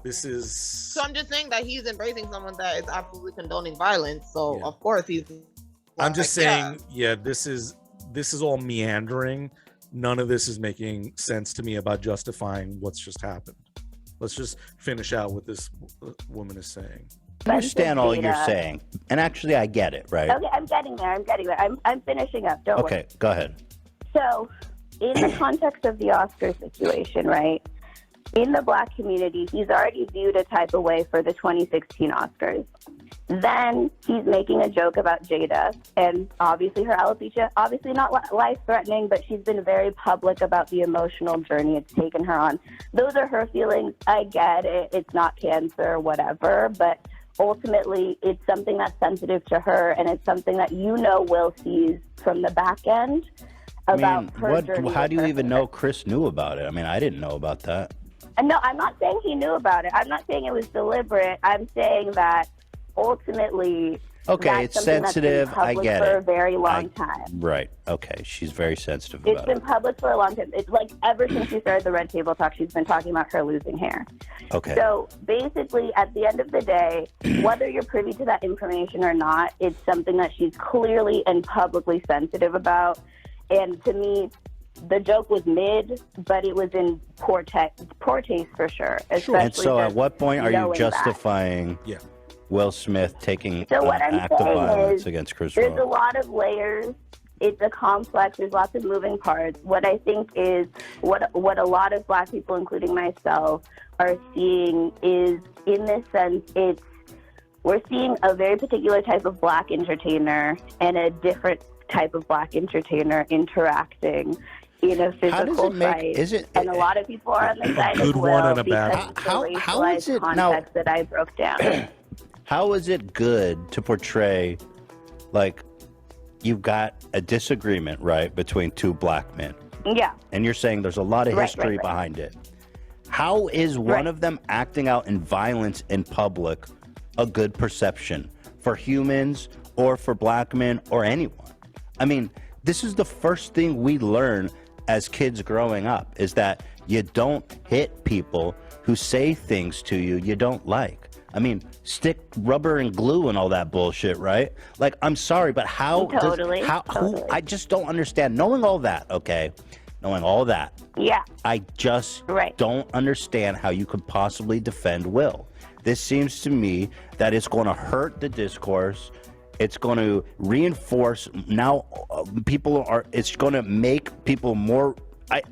this is. So I'm just saying that he's embracing someone that is absolutely condoning violence. So of course he's. I'm just saying, this is all meandering. None of this is making sense to me about justifying what's just happened. Let's just finish out what this woman is saying. I understand all you're saying, and actually I get it, right? Okay, I'm getting there. I'm finishing up. Don't worry. Okay, go ahead. So, in the context of the Oscar situation, right? In the black community, he's already viewed a type of way for the 2016 Oscars. Then he's making a joke about Jada, and obviously her alopecia, obviously not life-threatening, but she's been very public about the emotional journey it's taken her on. Those are her feelings. I get it. It's not cancer, whatever, but ultimately it's something that's sensitive to her, and it's something that Will sees from the back end about her journey. How do you even know Chris knew about it? I mean, I didn't know about that. No, I'm not saying he knew about it. I'm not saying it was deliberate. I'm saying that ultimately Okay, That's it's something that's been sensitive. I public get for it. a very long time. Right. Okay. She's very sensitive It's about been it. public for a long time. It's like ever since she started the Red Table Talk, she's been talking about her losing hair. Okay. So basically, at the end of the day, whether you're privy to that information or not, it's something that she's clearly and publicly sensitive about. And to me, the joke was mid, but it was in poor taste for sure. And so, at just what point are you knowing that. justifying Will Smith taking So what I'm act of saying violence is, against Chris there's Rock? a lot of layers. It's a complex. There's lots of moving parts. What I think is what a lot of Black people, including myself, are seeing is, in this sense, we're seeing a very particular type of Black entertainer and a different type of Black entertainer interacting in a physical fight. And a lot of people are on the side of Will because of the racialized context that I broke down. How is it good to portray, like, you've got a disagreement, right, between two Black men? Yeah. And you're saying there's a lot of history behind it. How is one of them acting out in violence in public a good perception for humans or for Black men or anyone? I mean, this is the first thing we learn as kids growing up, is that you don't hit people who say things to you you don't like. I mean, stick rubber and glue and all that bullshit, right? Like, I'm sorry, but how Totally. I just don't understand. Knowing all that, okay, knowing all that, yeah, I just don't understand how you could possibly defend Will. This seems to me that it's going to hurt the discourse. It's going to reinforce now it's going to make people more,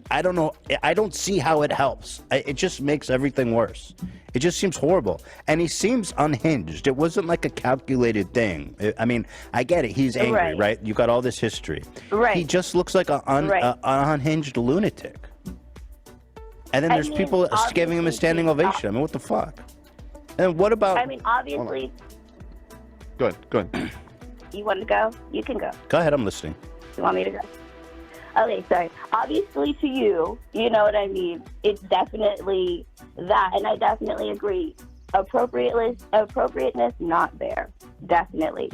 I don't know. I don't see how it helps. It just makes everything worse. It just seems horrible. And he seems unhinged. It wasn't like a calculated thing. I mean, I get it. He's angry, right? You've got all this history. Right. He just looks like an unhinged lunatic. And then there's people giving him a standing ovation. I mean, what the fuck? And what about... I mean, obviously... Go ahead. You want to go? You can go. Go ahead, I'm listening. You want me to go? Okay, sorry. Obviously, to you, you know what I mean? It's definitely that, and I definitely agree. Appropriateness, not there. Definitely.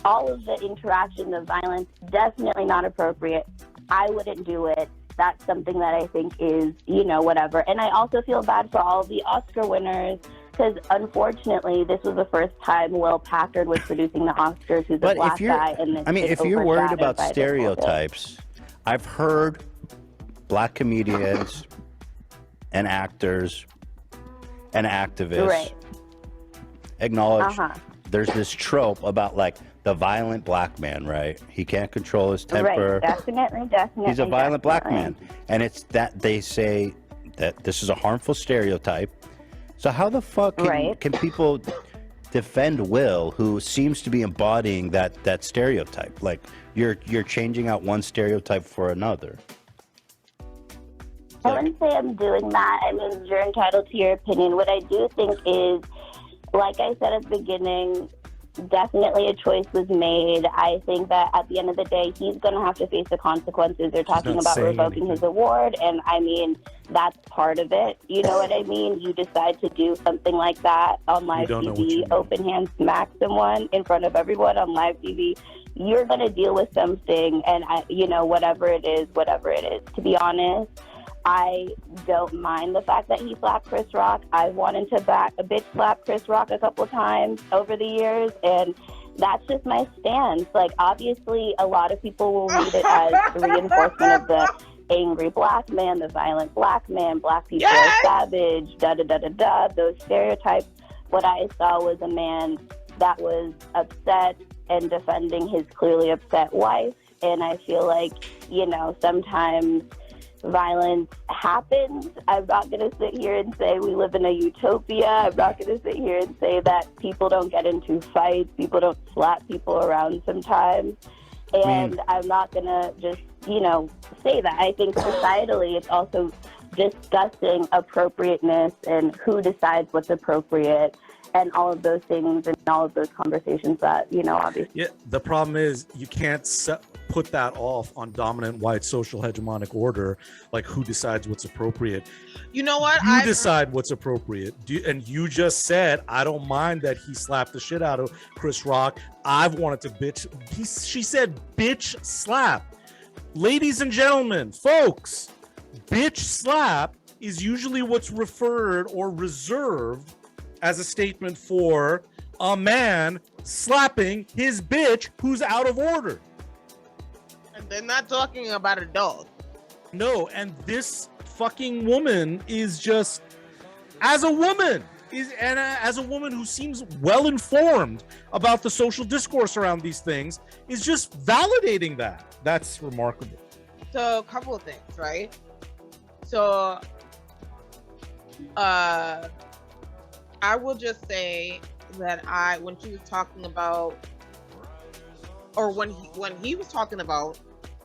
All of the interaction, the violence, definitely not appropriate. I wouldn't do it. That's something that I think is, whatever. And I also feel bad for all of the Oscar winners, because unfortunately, this was the first time Will Packard was producing the Oscars, who's a Black guy. And if you're worried about stereotypes, I've heard Black comedians and actors and activists acknowledge there's this trope about, like, the violent Black man, right? He can't control his temper. Right. Definitely. He's a violent Black man. And it's that they say that this is a harmful stereotype. So how the fuck can people defend Will, who seems to be embodying that stereotype? Like, you're changing out one stereotype for another. I wouldn't say I'm doing that. I mean, you're entitled to your opinion. What I do think is, like I said at the beginning, definitely a choice was made. I think that at the end of the day, he's going to have to face the consequences. They're talking about revoking his award, and I mean, that's part of it. You know what I mean? You decide to do something like that on live TV, open hand smack someone in front of everyone on live TV. You're going to deal with something, and whatever it is. To be honest, I don't mind the fact that he slapped Chris Rock. I wanted to bitch slap Chris Rock a couple times over the years, and that's just my stance. Like, obviously, a lot of people will read it as reinforcement of the angry Black man, the violent Black man, Black people are savage, da-da-da-da-da, those stereotypes. What I saw was a man that was upset and defending his clearly upset wife, and I feel like, sometimes violence happens. I'm not going to sit here and say we live in a utopia. I'm not going to sit here and say that people don't get into fights, people don't slap people around sometimes. And I'm not going to just, say that. I think societally it's also discussing appropriateness and who decides what's appropriate and all of those things and all of those conversations that, obviously. Yeah, the problem is you can't put that off on dominant white social hegemonic order, like who decides what's appropriate. You know what? You decide what's appropriate. And you just said, I don't mind that he slapped the shit out of Chris Rock. I've wanted to bitch. She said bitch slap. Ladies and gentlemen, folks, bitch slap is usually what's referred or reserved as a statement for a man slapping his bitch who's out of order. And they're not talking about a dog. No, and this fucking woman is just, as a woman who seems well informed about the social discourse around these things, is just validating that. That's remarkable. So a couple of things, right? So I will just say that when she was talking about, or when he was talking about,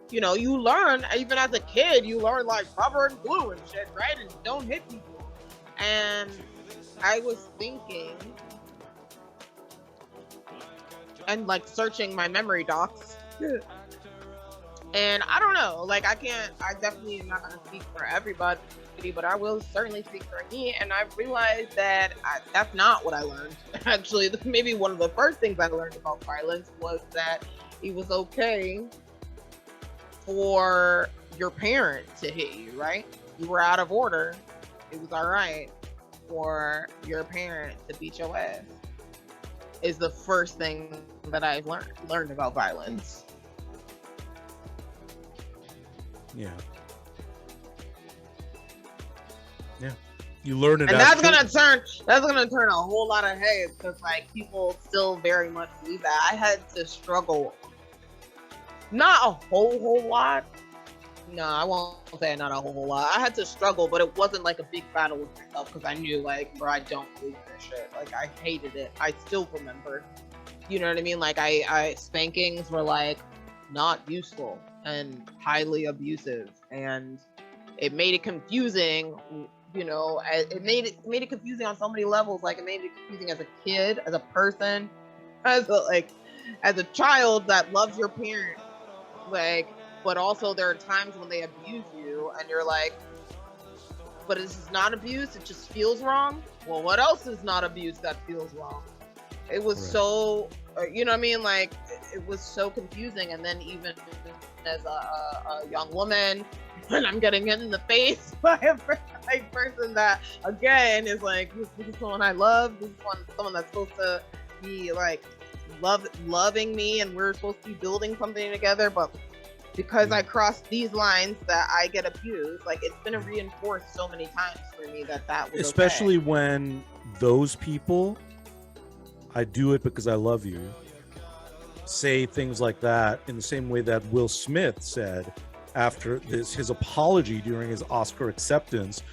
you know, you learn, even as a kid, you learn like rubber and glue and shit, right? And don't hit people. And I was thinking, and like searching my memory docs, and I don't know, like I definitely am not gonna speak for everybody, but I will certainly speak for me. And I realized that that's not what I learned. Actually, maybe one of the first things I learned about violence was that it was okay for your parent to hit you, right? You were out of order. It was all right for your parent to beat your ass. Is the first thing that I've learned about violence. Yeah. Yeah. You learn it. And that's gonna turn a whole lot of heads, because like people still very much believe that. I had to struggle. Not a whole lot. No, I won't say not a whole lot. I had to struggle, but it wasn't like a big battle with myself, because I knew like, bro, I don't believe this shit. Like I hated it. I still remember. You know what I mean? Like I spankings were like not useful and highly abusive, and it made it confusing. You know, it made it confusing on so many levels. Like it made it confusing as a kid, as a person, as a child that loves your parent. Like, but also there are times when they abuse you, and you're like, but this is not abuse. It just feels wrong. Well, what else is not abuse that feels wrong? It was so, you know what I mean? Like, it was so confusing. And then even as a young woman, when I'm getting hit in the face by a person that, again, is like, this is someone I love. This is someone that's supposed to be like loving me, and we're supposed to be building something together. But because I crossed these lines, that I get abused. Like, it's been reinforced so many times for me that was especially okay. when those people, I do it because I love you, say things like that in the same way that Will Smith said after his apology during his Oscar acceptance,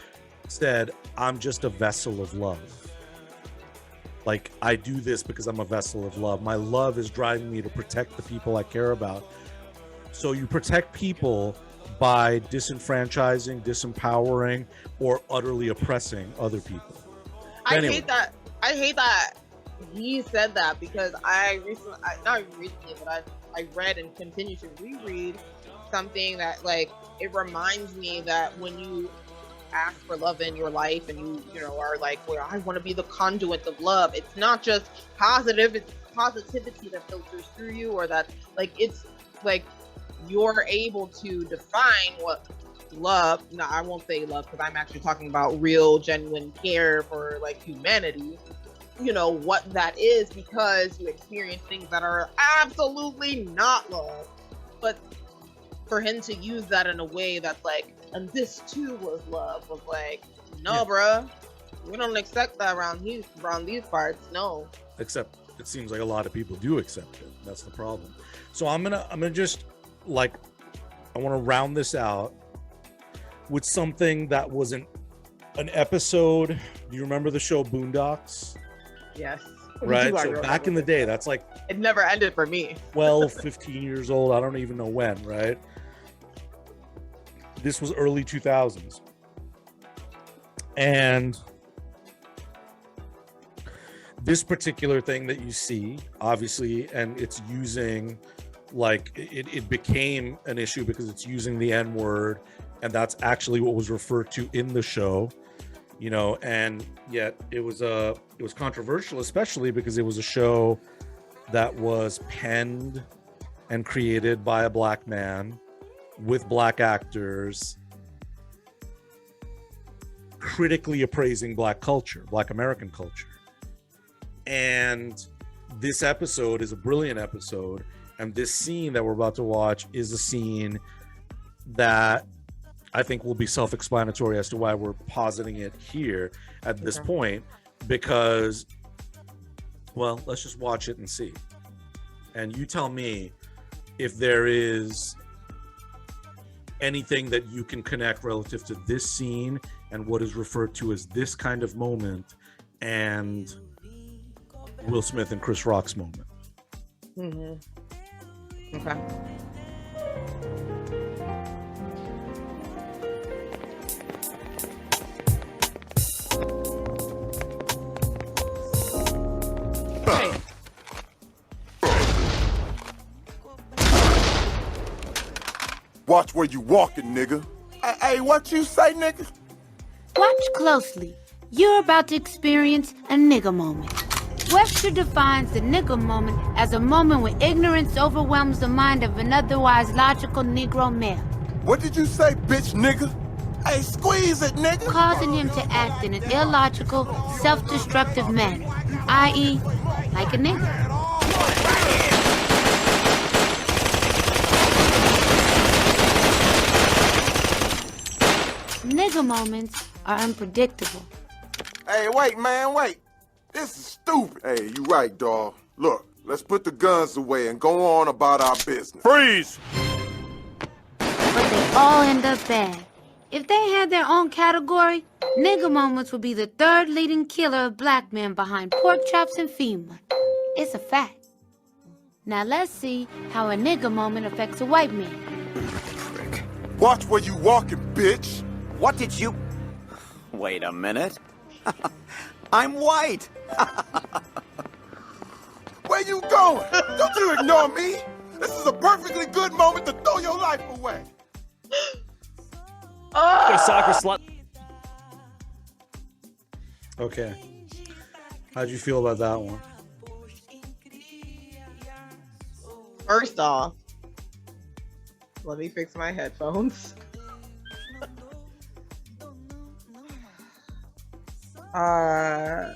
said, I'm just a vessel of love. Like, I do this because I'm a vessel of love. My love is driving me to protect the people I care about. So you protect people by disenfranchising, disempowering, or utterly oppressing other people. I hate that he said that, because not recently, but I read and continue to reread something that, like, it reminds me that when you ask for love in your life, and you know are like, well, I want to be the conduit of love, it's not just positive, it's positivity that filters through you, or that, like, it's like you're able to define what love, no, I won't say love, because I'm actually talking about real genuine care for like humanity, you know, what that is, because you experience things that are absolutely not love. But for him to use that in a way that's like, and this too was love, was like, no, bruh, we don't accept that around these parts. No. Except it seems like a lot of people do accept it. That's the problem. So I'm gonna just, like, I want to round this out with something that was an episode. Do you remember the show Boondocks? Yes. Right. So back in the day, that's like, it never ended for me. 12, 15 years old. I don't even know when, right? This was early 2000s. And this particular thing that you see, obviously, and it's using like it became an issue because it's using the N-word, and that's actually what was referred to in the show, you know, and yet it was controversial, especially because it was a show that was penned and created by a black man with black actors, critically appraising black culture, black American culture. And this episode is a brilliant episode, and this scene that we're about to watch is a scene that I think will be self-explanatory as to why we're positing it here at this point, because, well, let's just watch it and see. And you tell me if there is anything that you can connect relative to this scene and what is referred to as this kind of moment and Will Smith and Chris Rock's moment. Mm-hmm. Okay. Watch where you walking, nigga. Hey, what you say, nigga? Watch closely. You're about to experience a nigga moment. Webster defines the nigga moment as a moment when ignorance overwhelms the mind of an otherwise logical Negro male. What did you say, bitch, nigga? Hey, squeeze it, nigga. Causing him to act in an illogical, self-destructive manner, i.e., like a nigga. Nigga moments are unpredictable. Hey, wait, man, wait. This is stupid. Hey, you right, dawg. Look, let's put the guns away and go on about our business. Freeze! But they all end up bad. If they had their own category, nigga moments would be the third leading killer of black men behind pork chops and FEMA. It's a fact. Now let's see how a nigga moment affects a white man. Watch where you walking, bitch. What did you... Wait a minute. I'm white. Where you going? Don't you ignore me. This is a perfectly good moment to throw your life away. Go soccer slut. Okay. How'd you feel about that one? First off, let me fix my headphones. I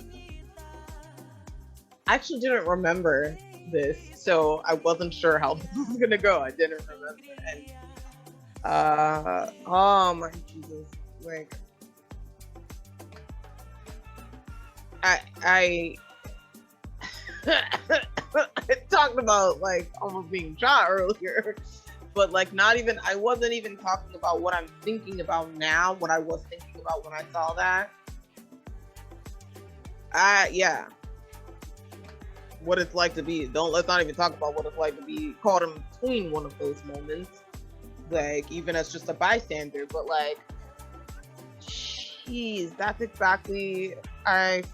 actually didn't remember this, so I wasn't sure how this was gonna go. I didn't remember, and oh my Jesus, like I talked about like almost being shot earlier, but like I wasn't even talking about what I'm thinking about now, what I was thinking about when I saw that. Yeah. What it's like to be, let's not even talk about what it's like to be caught in between one of those moments. Like, even as just a bystander, but like, jeez, that's exactly, I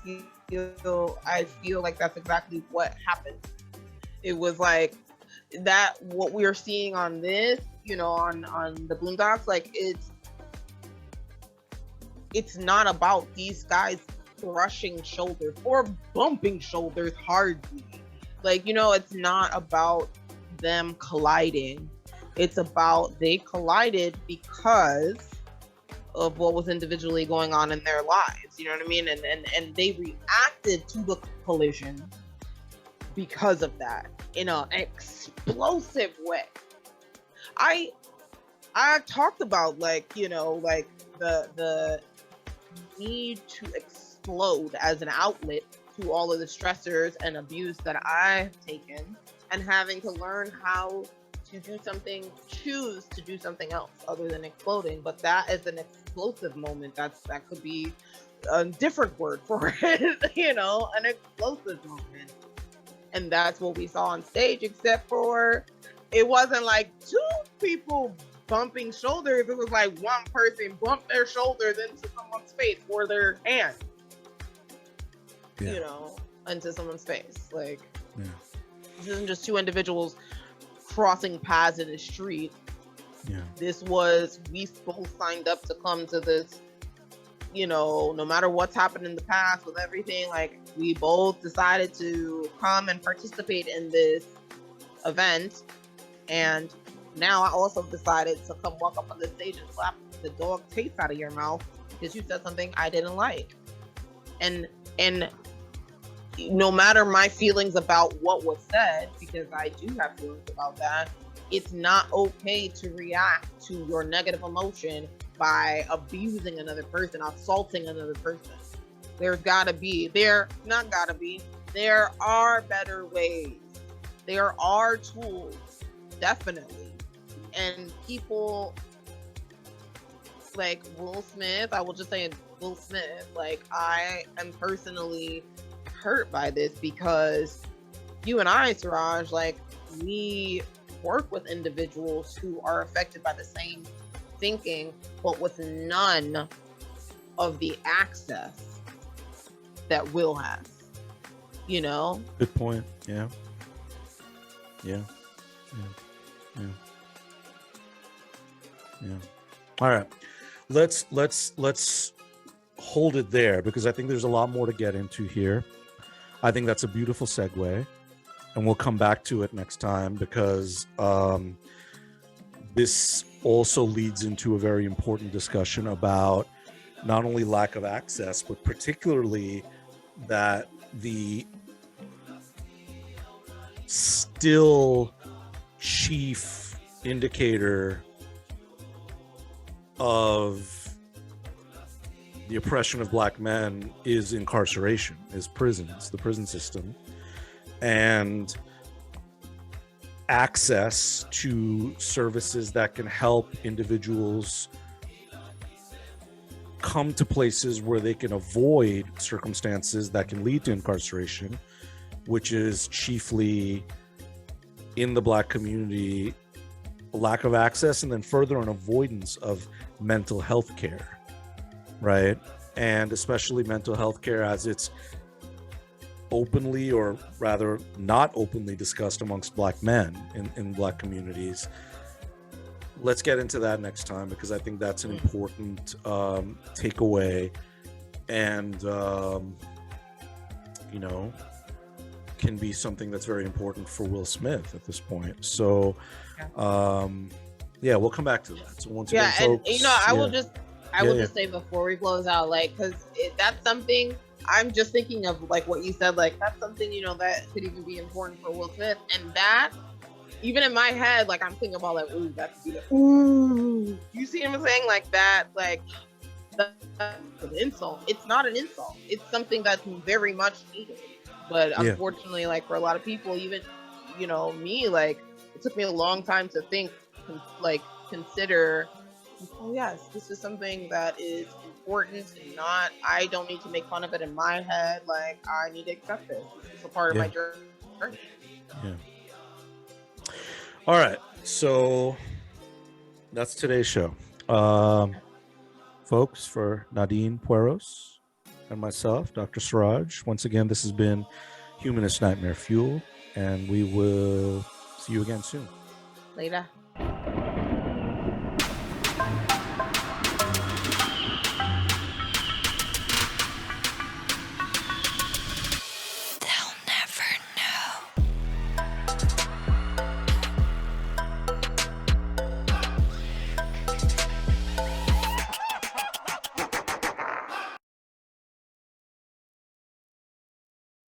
feel like that's exactly what happened. It was like, that, what we are seeing on this, you know, on the Boondocks, like, it's not about these guys brushing shoulders or bumping shoulders hardly. Like, you know, it's not about them colliding. It's about they collided because of what was individually going on in their lives. You know what I mean? And they reacted to the collision because of that in an explosive way. I talked about, like, you know, like the need to explode as an outlet to all of the stressors and abuse that I've taken, and having to learn how to do something, choose to do something else other than exploding. But that is an explosive moment. That could be a different word for it, you know, an explosive moment. And that's what we saw on stage, except for it wasn't like two people bumping shoulders. It was like one person bumped their shoulders into someone's face or their hand, you know, into someone's face. Like, this isn't just two individuals crossing paths in the street. Yeah. This was, we both signed up to come to this, you know, no matter what's happened in the past with everything, like we both decided to come and participate in this event. And now I also decided to come walk up on the stage and slap the dog taste out of your mouth because you said something I didn't like. And no matter my feelings about what was said, because I do have feelings about that, it's not okay to react to your negative emotion by abusing another person, assaulting another person. There are better ways. There are tools, definitely. And people like Will Smith, I will just say Will Smith, like I am personally hurt by this because you and I, Siraj, like we work with individuals who are affected by the same thinking, but with none of the access that Will has. You know? Good point. Yeah. All right. Let's hold it there because I think there's a lot more to get into here. I think that's a beautiful segue, and we'll come back to it next time because this also leads into a very important discussion about not only lack of access, but particularly that the still chief indicator of the oppression of black men is incarceration, is prisons, the prison system, and access to services that can help individuals come to places where they can avoid circumstances that can lead to incarceration, which is chiefly in the black community, lack of access, and then further an avoidance of mental health care, right? And especially mental health care as it's openly, or rather not openly, discussed amongst black men in black communities. Let's get into that next time because I think that's an important takeaway, and you know, can be something that's very important for Will Smith at this point. So yeah, we'll come back to that. So once again, and folks, you know, I will just say before we close out, like, because that's something I'm just thinking of, like what you said, like that's something, you know, that could even be important for Will Smith, and that even in my head, like I'm thinking about like, ooh, that could be like, ooh, you see what I'm saying, like that, like that's an insult. It's not an insult. It's something that's very much needed, but unfortunately, like for a lot of people, even, you know, me, like it took me a long time to think, like consider, oh yes, this is something that is important and not, I don't need to make fun of it in my head, like I need to accept this. It's a part of my journey. Yeah. All right, so that's today's show. Folks, for Nadine Pueros and myself, Dr. Siraj, once again, this has been Humanist Nightmare Fuel, and we will see you again soon. Later.